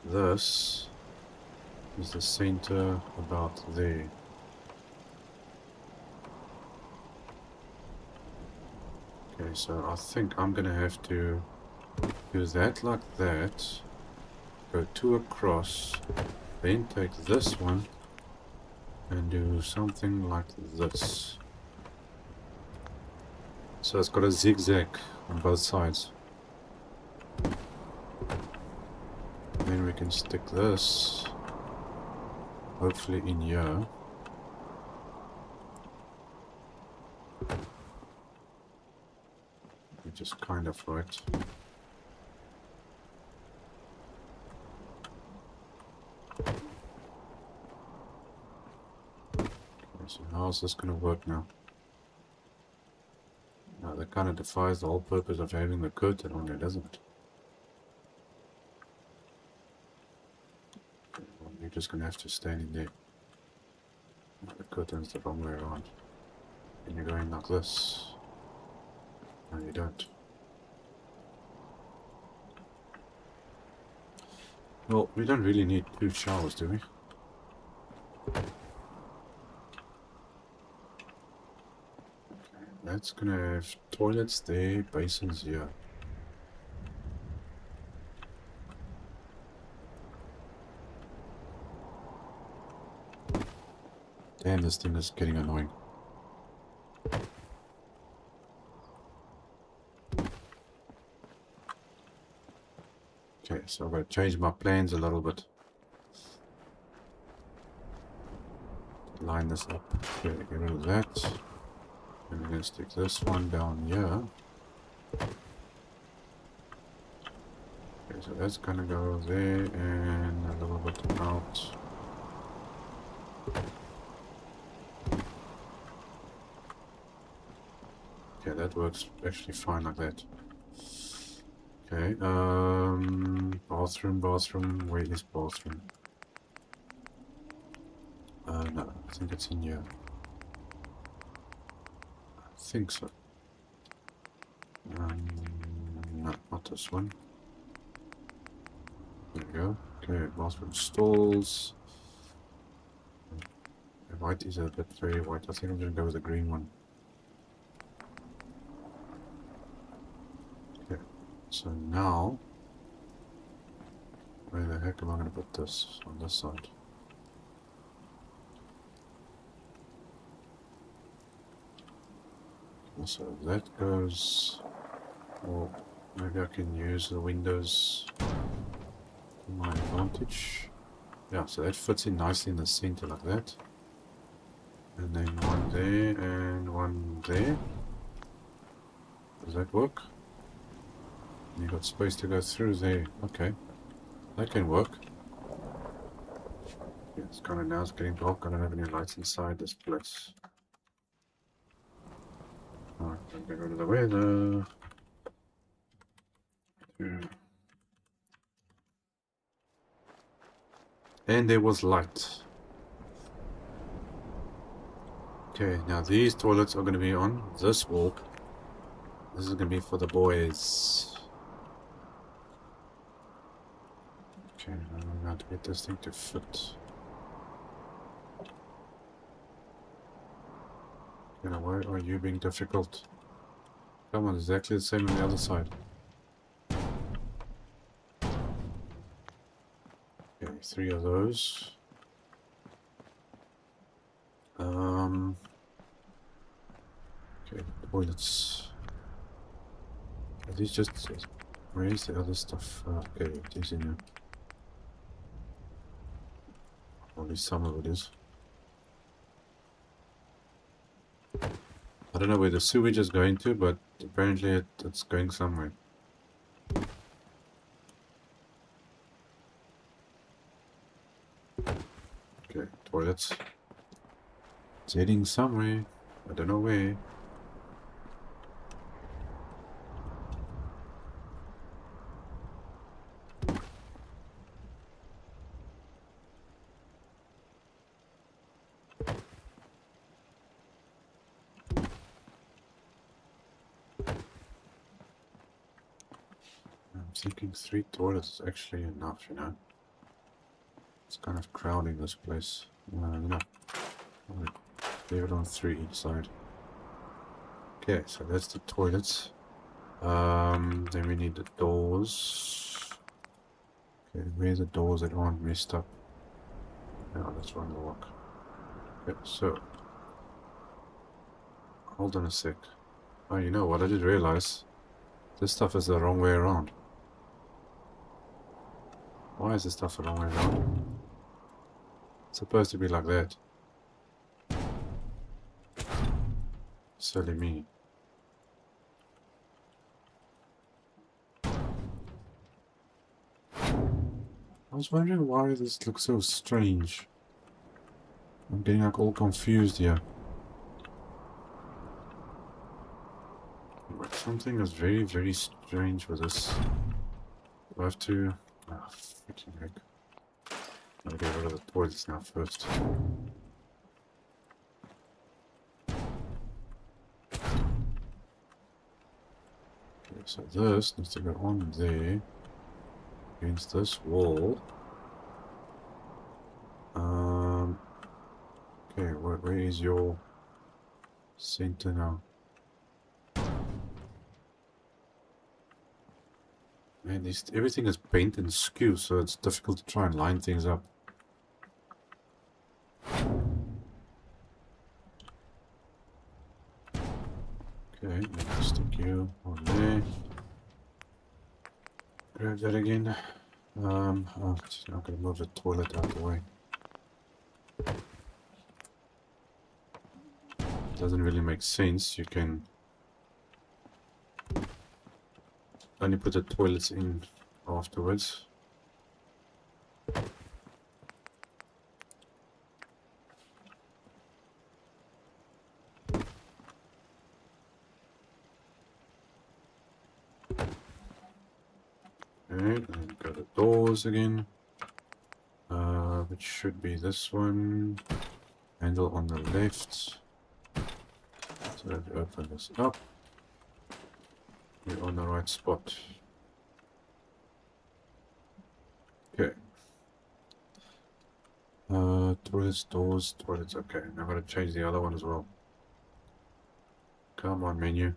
This is the center about there. Okay, so I think I'm gonna have to do that like that. Go two across. Then take this one and do something like this. So it's got a zigzag on both sides. Then we can stick this hopefully in here. Which is kind of right. So how is this going to work now? Now that kind of defies the whole purpose of having the curtain on there, doesn't it? Well, you're just going to have to stand in there. The curtain's the wrong way around. And you're going like this. No, you don't. Well, we don't really need 2 showers, do we? That's gonna have toilets there, basins here. Damn, this thing is getting annoying. Okay, so I'm gonna change my plans a little bit. Line this up. Okay, get rid of that. And we're gonna stick this one down here. Okay, so that's gonna go there and a little bit out. Okay, that works actually fine like that. Okay, bathroom, where is bathroom? No, I think it's in here. I think so. No, not this one. There we go. Okay, bathroom stalls. The white is a bit very white. I think I'm gonna go with the green one. Okay, so now, where the heck am I gonna put this? On this side. So that goes, or maybe I can use the windows to my advantage. Yeah, so that fits in nicely in the center like that. And then one there and one there. Does that work? And you've got space to go through there. Okay, that can work. Yeah, it's kind of now it's getting dark. I don't have any lights inside this place. Alright, I'm gonna go to the weather. Yeah. And there was light. Okay, now these toilets are going to be on this wall. This is going to be for the boys. Okay, I'm going to get this thing to fit. You know, why are you being difficult? Come on, exactly the same on the other side. Okay, 3 of those. Okay, toilets. Are these just... Where is the other stuff? Okay, it is in here. Or at least some of it is. I don't know where the sewage is going to, but apparently it's going somewhere. Okay, toilets. It's heading somewhere. I don't know where. I'm thinking 3 toilets is actually enough, you know. It's kind of crowding this place. No. Leave it on 3 each side. Okay, so that's the toilets. Then we need the doors. Okay, where are the doors that aren't messed up? No, that's one lock. Okay, so hold on a sec. Oh, you know what? I did realize this stuff is the wrong way around. Why is this stuff the wrong way around? It's supposed to be like that. Silly me. I was wondering why this looks so strange. I'm getting like all confused here. But something is very, very strange with this. Do I have to... Ah, freaking heck. I'll get rid of the toilets now first. Okay, so this needs to go on there. Against this wall. Okay, where is your center now? Man, everything is paint and skew, so it's difficult to try and line things up. Okay, let's stick you on there. Grab that again. Oh, I'm gonna move the toilet out of the way. Doesn't really make sense. You can only put the toilets in afterwards. Alright, and go to doors again. Which should be this one. Handle on the left. So if you open this up, you're on the right spot. Okay. Toilets, doors, toilets. Okay, now I'm going to change the other one as well. Come on, menu.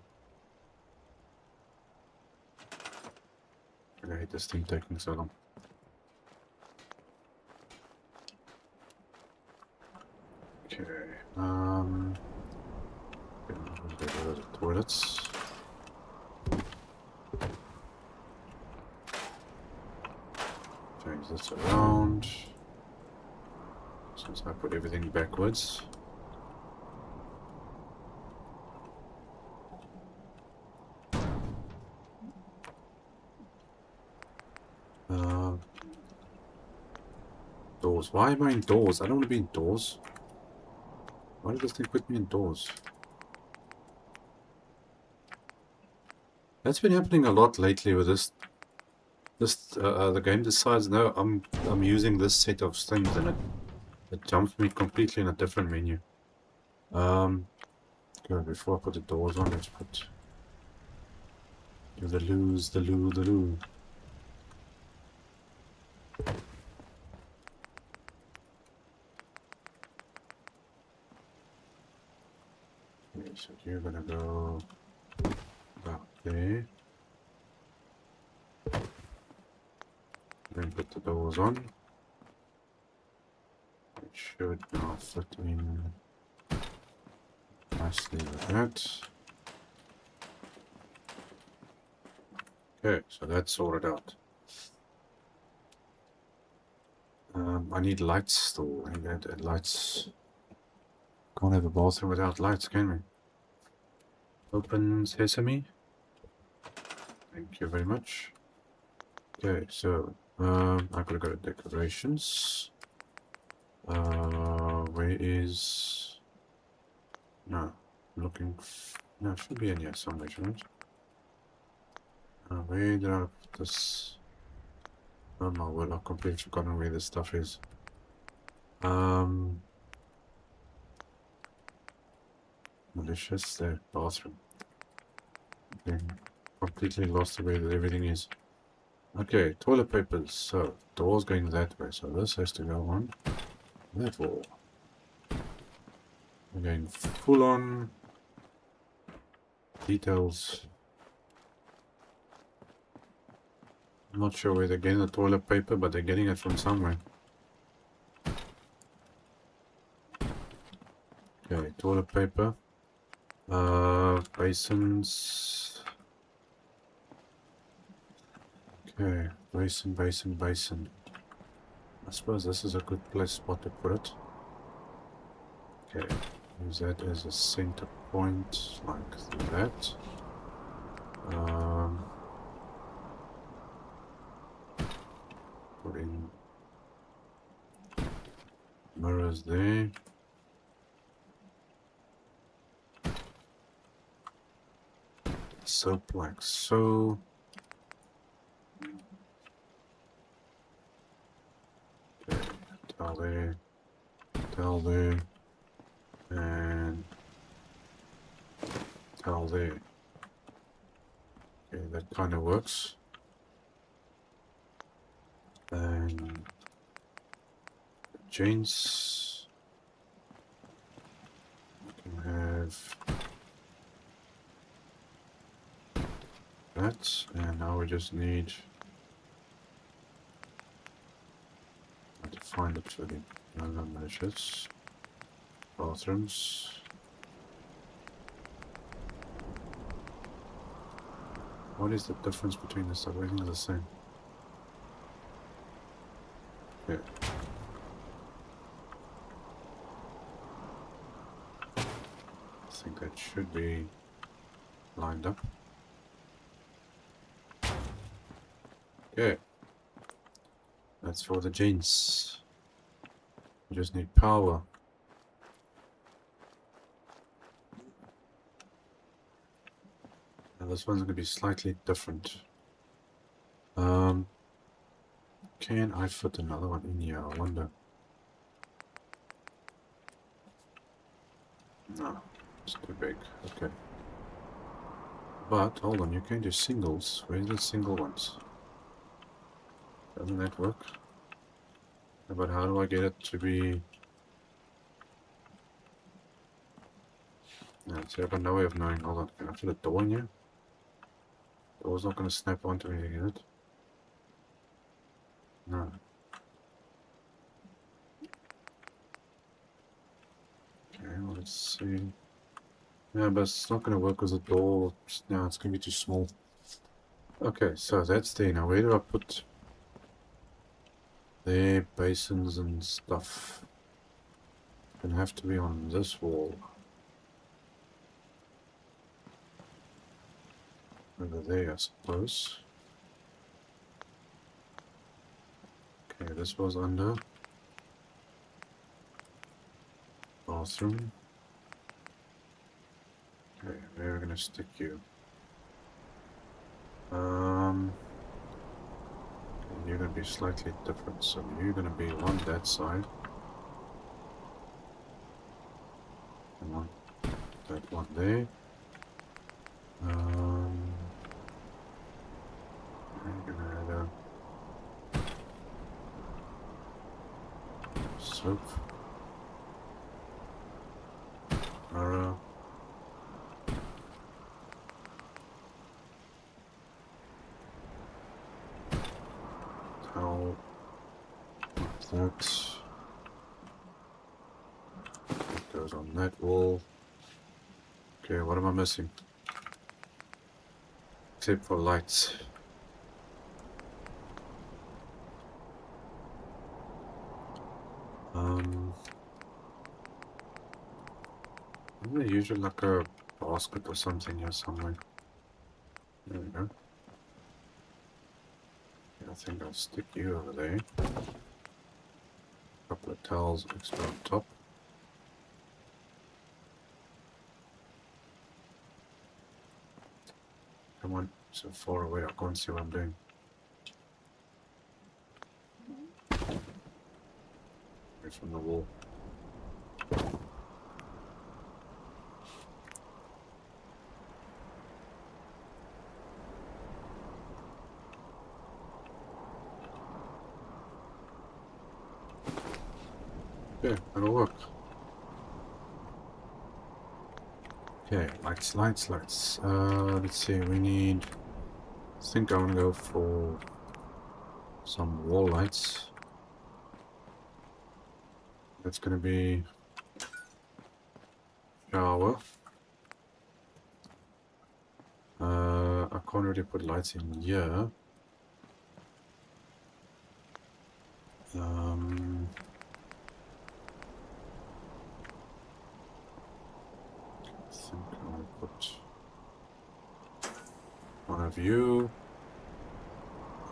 I hate this thing taking so long. Okay, get rid of the toilets. Change this around. Since I put everything backwards. Doors. Why am I in doors? I don't want to be in doors. Why did this thing put me in doors? That's been happening a lot lately with this. The game decides no, I'm using this set of things, and it jumps me completely in a different menu. Okay, before I put the doors on, let's put the loo. Okay, so you're gonna go about there. Then put the doors on. It should now fit in nicely with that. Okay, so that's sorted out. I need lights still. I need lights. Can't have a bathroom without lights, can we? Open sesame. Thank you very much. Okay, so I'm gonna go to decorations. Where is... No, I'm looking... No, it should be in here somewhere, shouldn't it? Where did I put this? Oh my word, I've completely forgotten where this stuff is. Malicious, the bathroom. Okay, completely lost where everything is. Okay, toilet papers. So, doors going that way. So this has to go on that wall. We're going full on details. I'm not sure where they're getting the toilet paper, but they're getting it from somewhere. Okay, toilet paper. Basins. Okay, basin. I suppose this is a good spot to put it. Okay, use that as a center point, like that. Put in mirrors there. Soap like so. Okay, towel there, and towel there. Okay, that kind of works. And jeans. We can have that, and now we just need to find it for the measures. Bathrooms. What is the difference between this? Everything is the same. Okay. I think that should be lined up. Okay. That's for the jeans. We just need power. Now this one's going to be slightly different. Can I fit another one in here? I wonder. No, it's too big. Okay. But hold on, you can do singles. Where's the single ones? Doesn't that work? But how do I get it to be... No, see, I've got no way of knowing. Hold on, can I put a door in here? The door's not going to snap onto anything, is it? No. Okay, let's see. Yeah, but it's not going to work as a door. No, it's going to be too small. Okay, so that's there. Now, where do I put their basins and stuff? It's going to have to be on this wall. Over there, I suppose. Okay, this was under bathroom. Okay, where are we gonna stick you? You're gonna be slightly different, so you're gonna be on that side. And on that one there. You're gonna add a soap. Mirror. Towel. Like that. It goes on that wall. Okay, what am I missing? Except for lights. Isn't there usually like a basket or something here somewhere? There we go. I think I'll stick you over there. Couple of towels extra on top. Come on, so far away I can't see what I'm doing. Away from the wall. Yeah, that'll work. Okay, lights. Let's see, we need... I think I want to go for some wall lights. That's going to be shower. I can't really put lights in here. I think I'll put one of you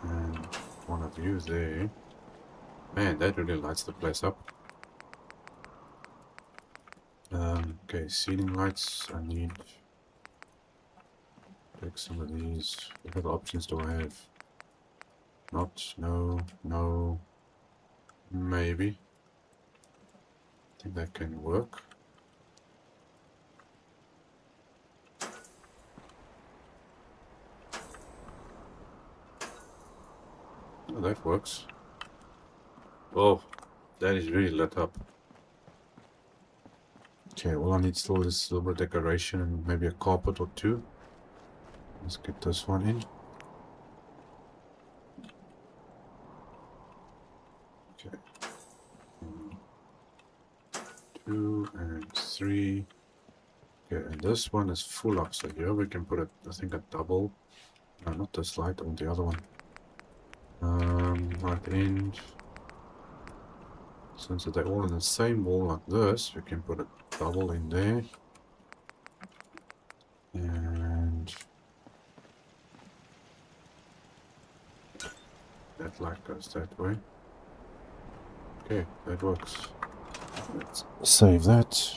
and one of you there. Man, that really lights the place up. Okay, ceiling lights. I need to take some of these. What other options do I have? Not, no, no, maybe. I think that can work. Oh, that works. Oh, that is really lit up. Okay, all I need still is silver decoration and maybe a carpet or two. Let's get this one in. Okay. 2 and 3. Okay, and this one is full up, so here we can put it, I think, a double. No, not this light, on the other one. Right end. Since they're all in the same wall like this, we can put a double in there. And that light goes that way. Okay, that works. Let's save that.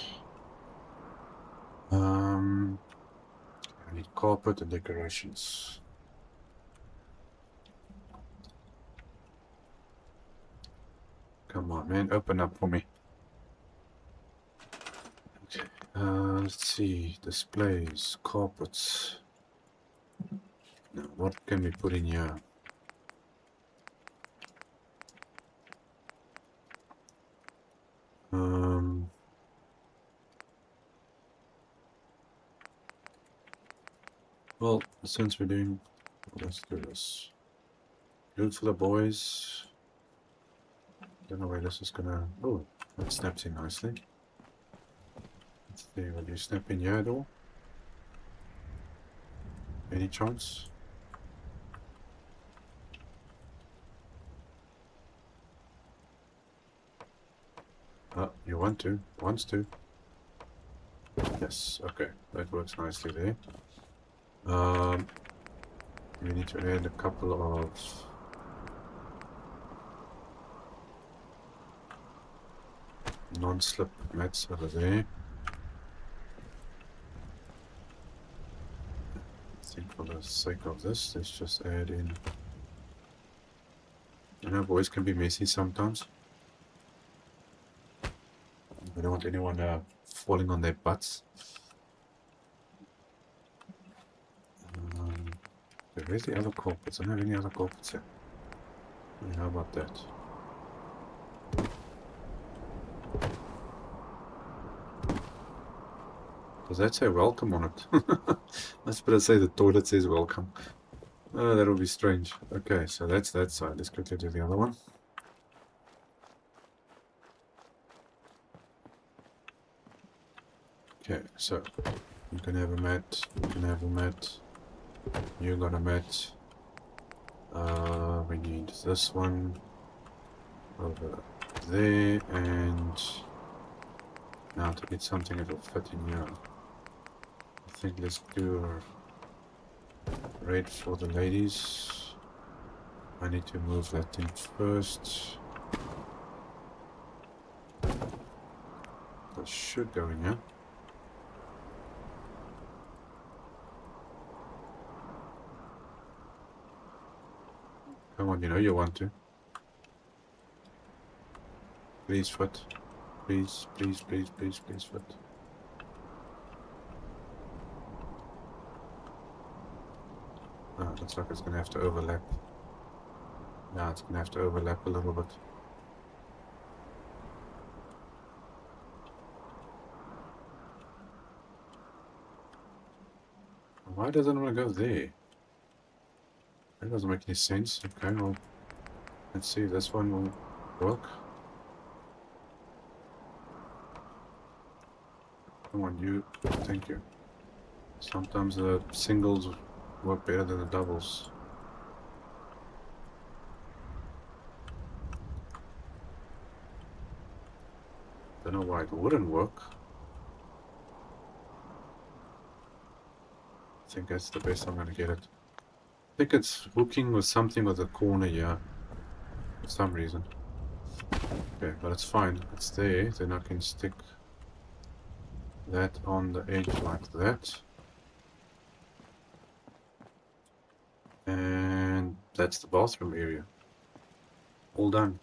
I need carpet and decorations. Come on, man, open up for me. Okay, let's see. Displays, carpets. Now, what can we put in here? Well, since we're doing, let's do this. Loot for the boys. Don't know where this is gonna. Oh, that snaps in nicely. Let's see, will you snap in here at all? Any chance? Oh, you want to? Wants to? Yes, okay, that works nicely there. We need to add a couple of non-slip mats over there. I think for the sake of this, let's just add in. You know, boys can be messy sometimes. I don't want anyone falling on their butts. Okay, where's the other carpets? I don't have any other carpets here. Yeah, how about that? Does that say welcome on it? Let's better say the toilet says welcome. Oh, that'll be strange. Okay, so that's that side. Let's quickly do the other one. Okay, so you can have a mat, you can have a mat, you got a mat. We need this one over there, and now to get something that will fit in here. I think let's do red for the ladies. I need to move that thing first. That should go in here. Come on, you know you want to. Please fit. Please, please, please, please, please fit. Oh, looks like it's gonna have to overlap. Yeah, it's gonna have to overlap a little bit. Why doesn't it want to go there? That doesn't make any sense. Okay, well, let's see if this one will work. Come on, you. Thank you. Sometimes the singles work better than the doubles. Don't know why it wouldn't work. I think that's the best I'm gonna get it. I think it's hooking with something with the corner here. For some reason. Okay, but it's fine. It's there. Then I can stick that on the edge like that. And that's the bathroom area. All done.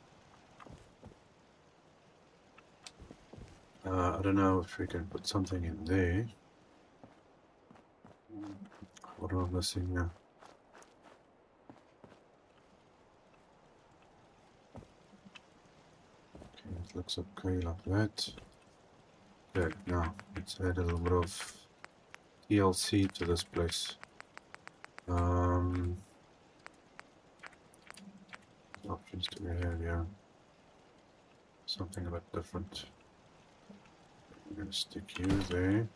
I don't know if we can put something in there. What am I missing here? Okay, it looks okay like that. Okay, now let's add a little bit of TLC to this place. Options do we have here? Something a bit different. I'm gonna stick you there.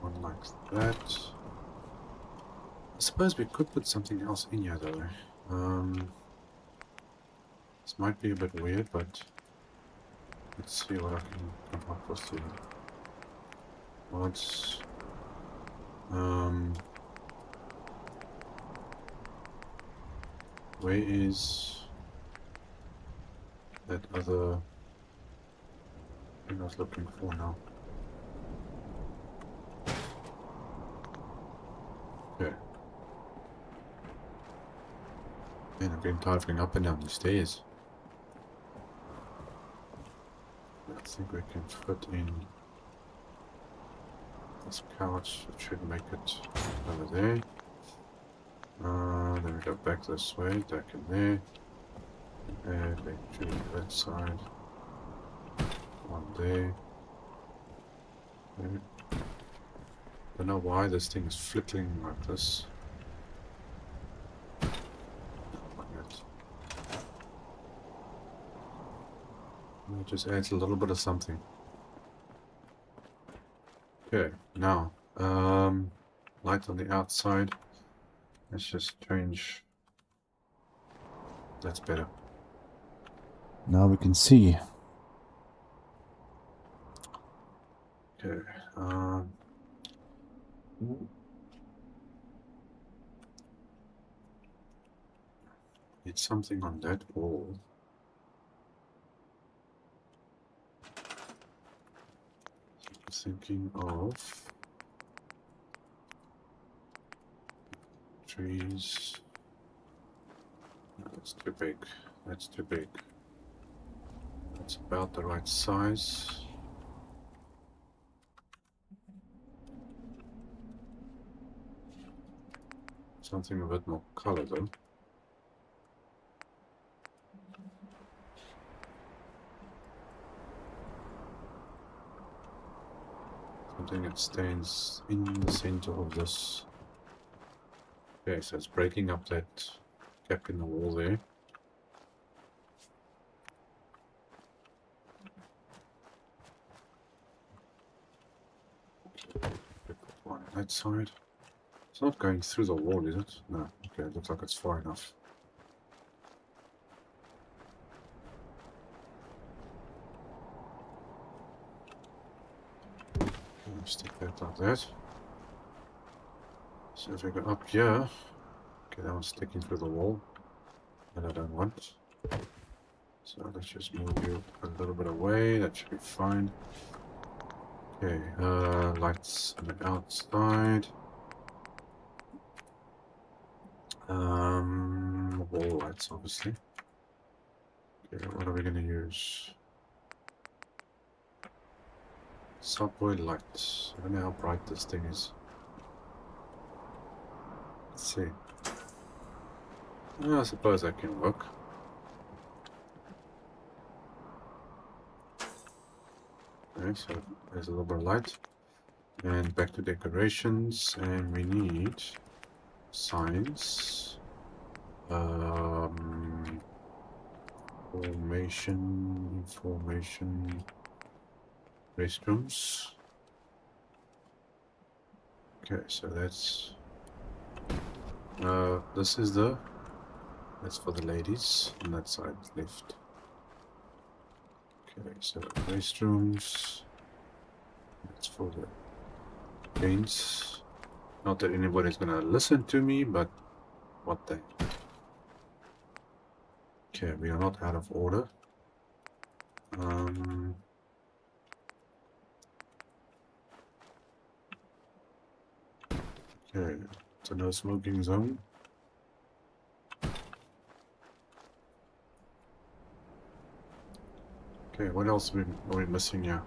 One like that. I suppose we could put something else in here though. This might be a bit weird, but let's see what I can come up with here. What's where is that other thing I was looking for now? Okay. Man, I'm getting tired of going up and down these stairs. I think we can fit in this couch. It should make it over there. Then we go back this way, back in there. And back to that side. One there. I don't know why this thing is flickering like this. It just adds a little bit of something. Okay, now, light on the outside. Let's just change. That's better. Now we can see. Okay, need something on that wall. Thinking of trees. No, that's too big. That's too big. That's about the right size. Something a bit more color though. Something that stands in the center of this. Okay, so it's breaking up that gap in the wall there. One on that side. It's not going through the wall, is it? No. Okay, it looks like it's far enough. Stick that like that. So if we go up here, okay, that one's sticking through the wall, that I don't want. So let's just move you a little bit away. That should be fine. Okay, lights on the outside. Wall lights, obviously. Okay, what are we gonna use? Subway lights. I don't know how bright this thing is. Let's see. I suppose that can work. Okay, so there's a little bit of light. And back to decorations, and we need signs. Information, restrooms. Okay, so that's that's for the ladies on that side left. Okay, so restrooms, that's for the gents. Not that anybody's gonna listen to me, but what the heck. Okay, we are not out of order. Okay, so no smoking zone. Okay, what else are we missing here?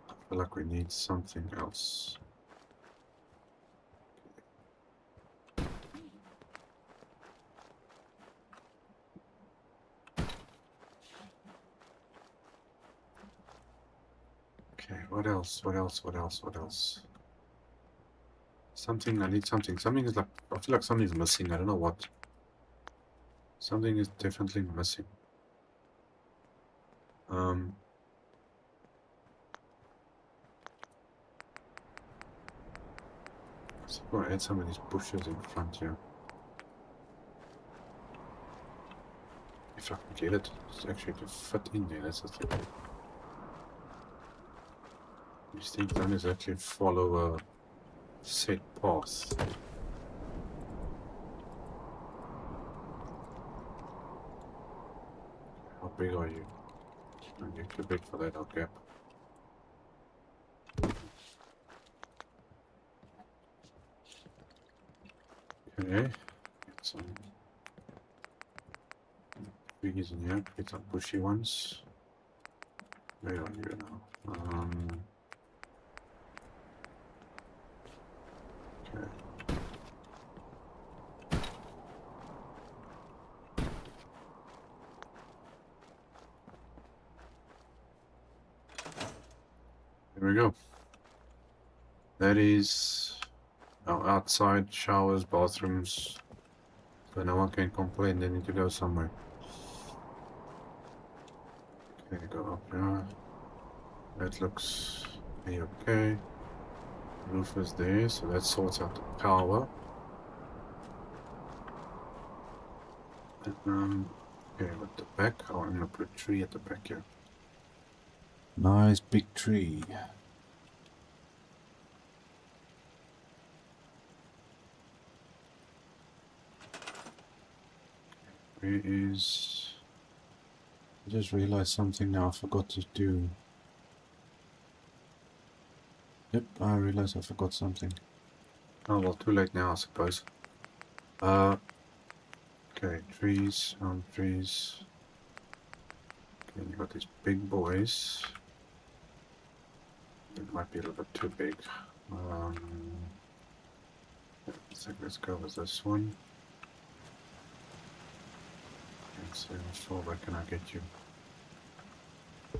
I feel like we need something else. Okay, what else? What else? What else? What else? Something, I need something. Something is like, I feel like something's missing. I don't know what. Something is definitely missing. Let's go add some of these bushes in front here. If I can get it, it's actually to fit in there, that's the thing. These things don't exactly follow a set path. How big are you? You're too big for that gap. Okay, get some biggies in here, get some bushy ones. Where are you now? Okay. There we go. That is our outside showers, bathrooms, so no one can complain they need to go somewhere. Okay, go up here. That looks okay. Roof is there, so that sorts out the power. Okay, at the back, oh, I'm gonna put a tree at the back here. Nice big tree. Where is... I just realized something now I forgot to do. Yep, I realized I forgot something. Oh, well, too late now, I suppose. Okay, trees, trees. Okay, you got these big boys. It might be a little bit too big. I think let's go with this one. And so how far can I get you?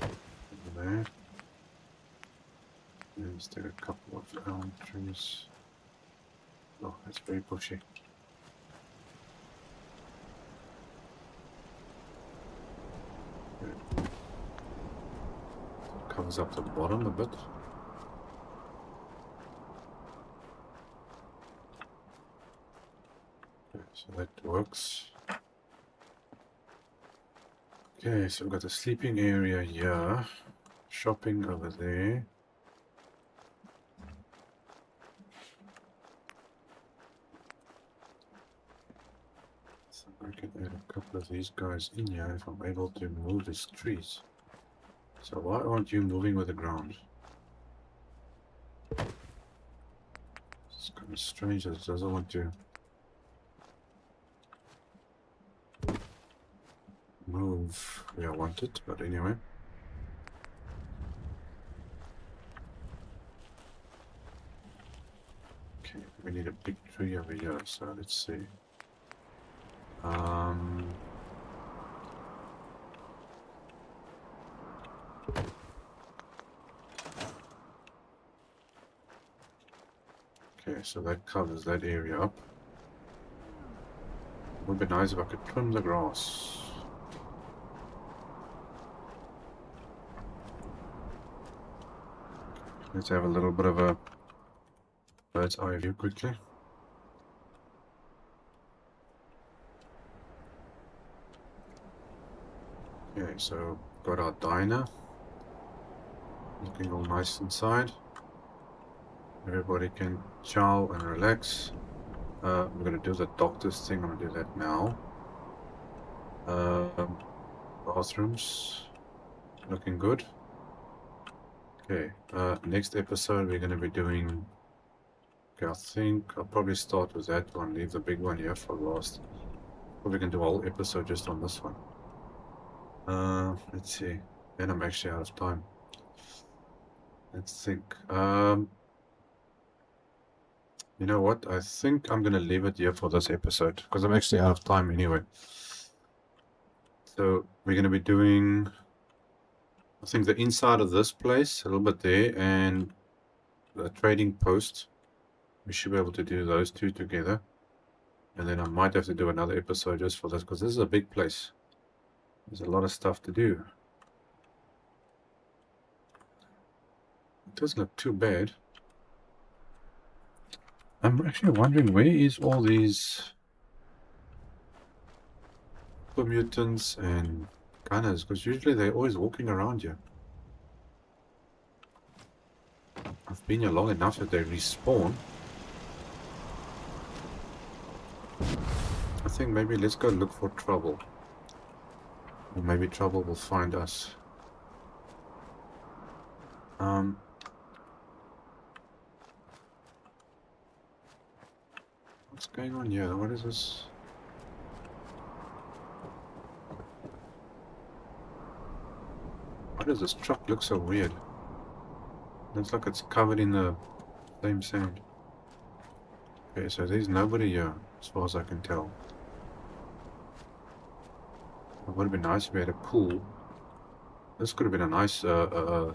Over there. Let's take a couple of elm trees. Oh, that's very bushy. Okay. Covers up the bottom a bit. Okay, so that works. Okay, so we've got a sleeping area here, shopping over there. So I can add a couple of these guys in here if I'm able to move these trees. So why aren't you moving with the ground? It's kind of strange that it doesn't want to move where I want it, but anyway. Okay, we need a big tree over here, so let's see. Okay, so that covers that area up. Would be nice if I could trim the grass. Let's have a little bit of a bird's eye view quickly. Okay, so got our diner. Looking all nice inside. Everybody can chow and relax. We're going to do the doctor's thing. I'm going to do that now. Bathrooms. Looking good. Okay, next episode we're going to be doing... Okay, I think I'll probably start with that one. Leave the big one here for last. Probably can do a whole episode just on this one. Let's see. Then I'm actually out of time. Let's think. You know what? I think I'm gonna leave it here for this episode because I'm actually out of time anyway. So we're gonna be doing, I think, the inside of this place, a little bit there, and the trading post. We should be able to do those two together. And then I might have to do another episode just for this because this is a big place. There's a lot of stuff to do. It doesn't look too bad. I'm actually wondering where is all these super mutants and gunners, because usually they're always walking around here. I've been here long enough that they respawn. I think maybe let's go look for trouble. Or maybe trouble will find us. What's going on here? What is this? Why does this truck look so weird? Looks like it's covered in the same sand. Okay, so there's nobody here, as far as I can tell. It would have been nice if we had a pool. This could have been a nice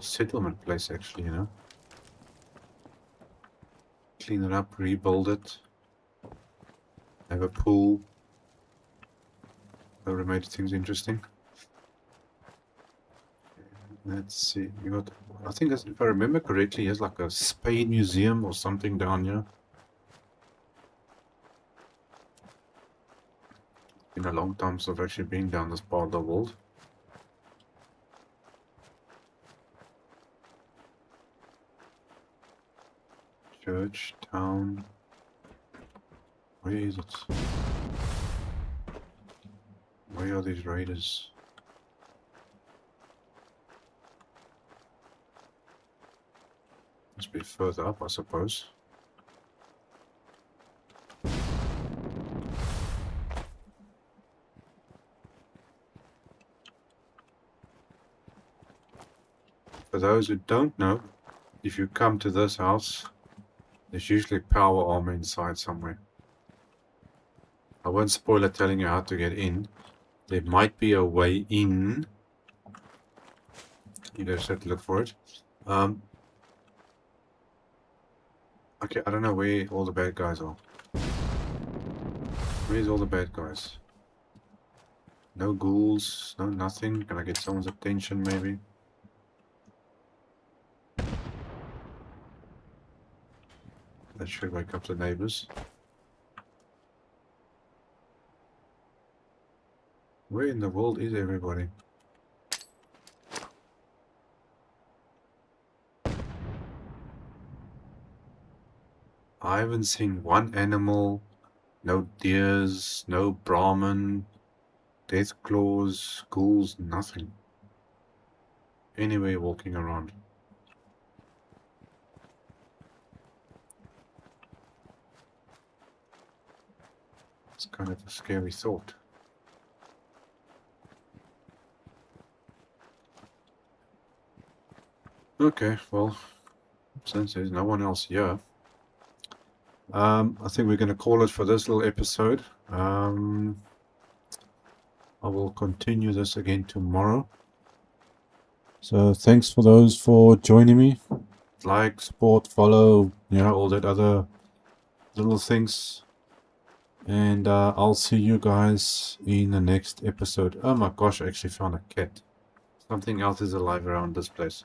settlement place, actually, you know. Clean it up, rebuild it. Have a pool. That would have made things interesting. Let's see. You got, I think, if I remember correctly, there's like a spade museum or something down here. Been a long time since I've actually been down this part of the world. Church, town. Where is it? Where are these raiders? Must be further up, I suppose. For those who don't know, if you come to this house, there's usually power armor inside somewhere. I won't spoil it telling you how to get in. There might be a way in. You just have to look for it. Okay, I don't know where all the bad guys are. Where's all the bad guys? No ghouls, no nothing. Can I get someone's attention maybe? That should wake up the neighbors. Where in the world is everybody? I haven't seen one animal, no deers, no Brahmin, death claws, ghouls, nothing. Anyway, walking around. It's kind of a scary thought. Okay, well, since there's no one else here, I think we're going to call it for this little episode. I will continue this again tomorrow. So thanks for those for joining me. Like, support, follow, you know, all that other little things. And I'll see you guys in the next episode. Oh my gosh, I actually found a cat. Something else is alive around this place.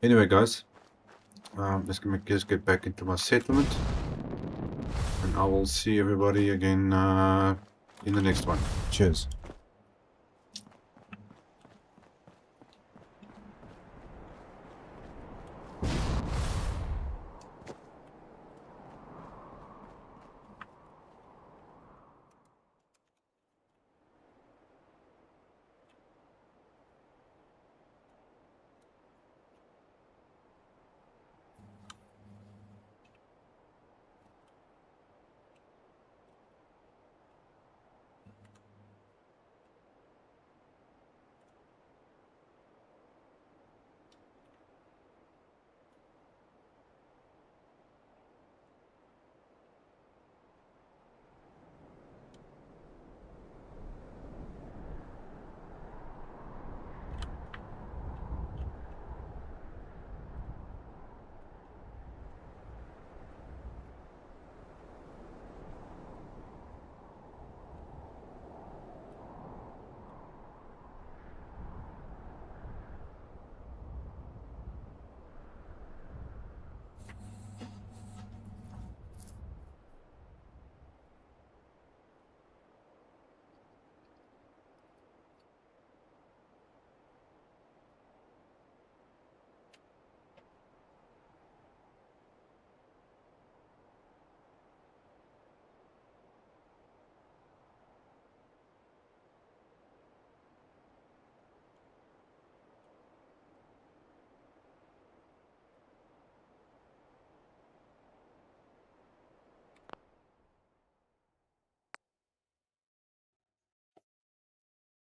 Anyway, guys, let's get back into my settlement. And I will see everybody again in the next one. Cheers.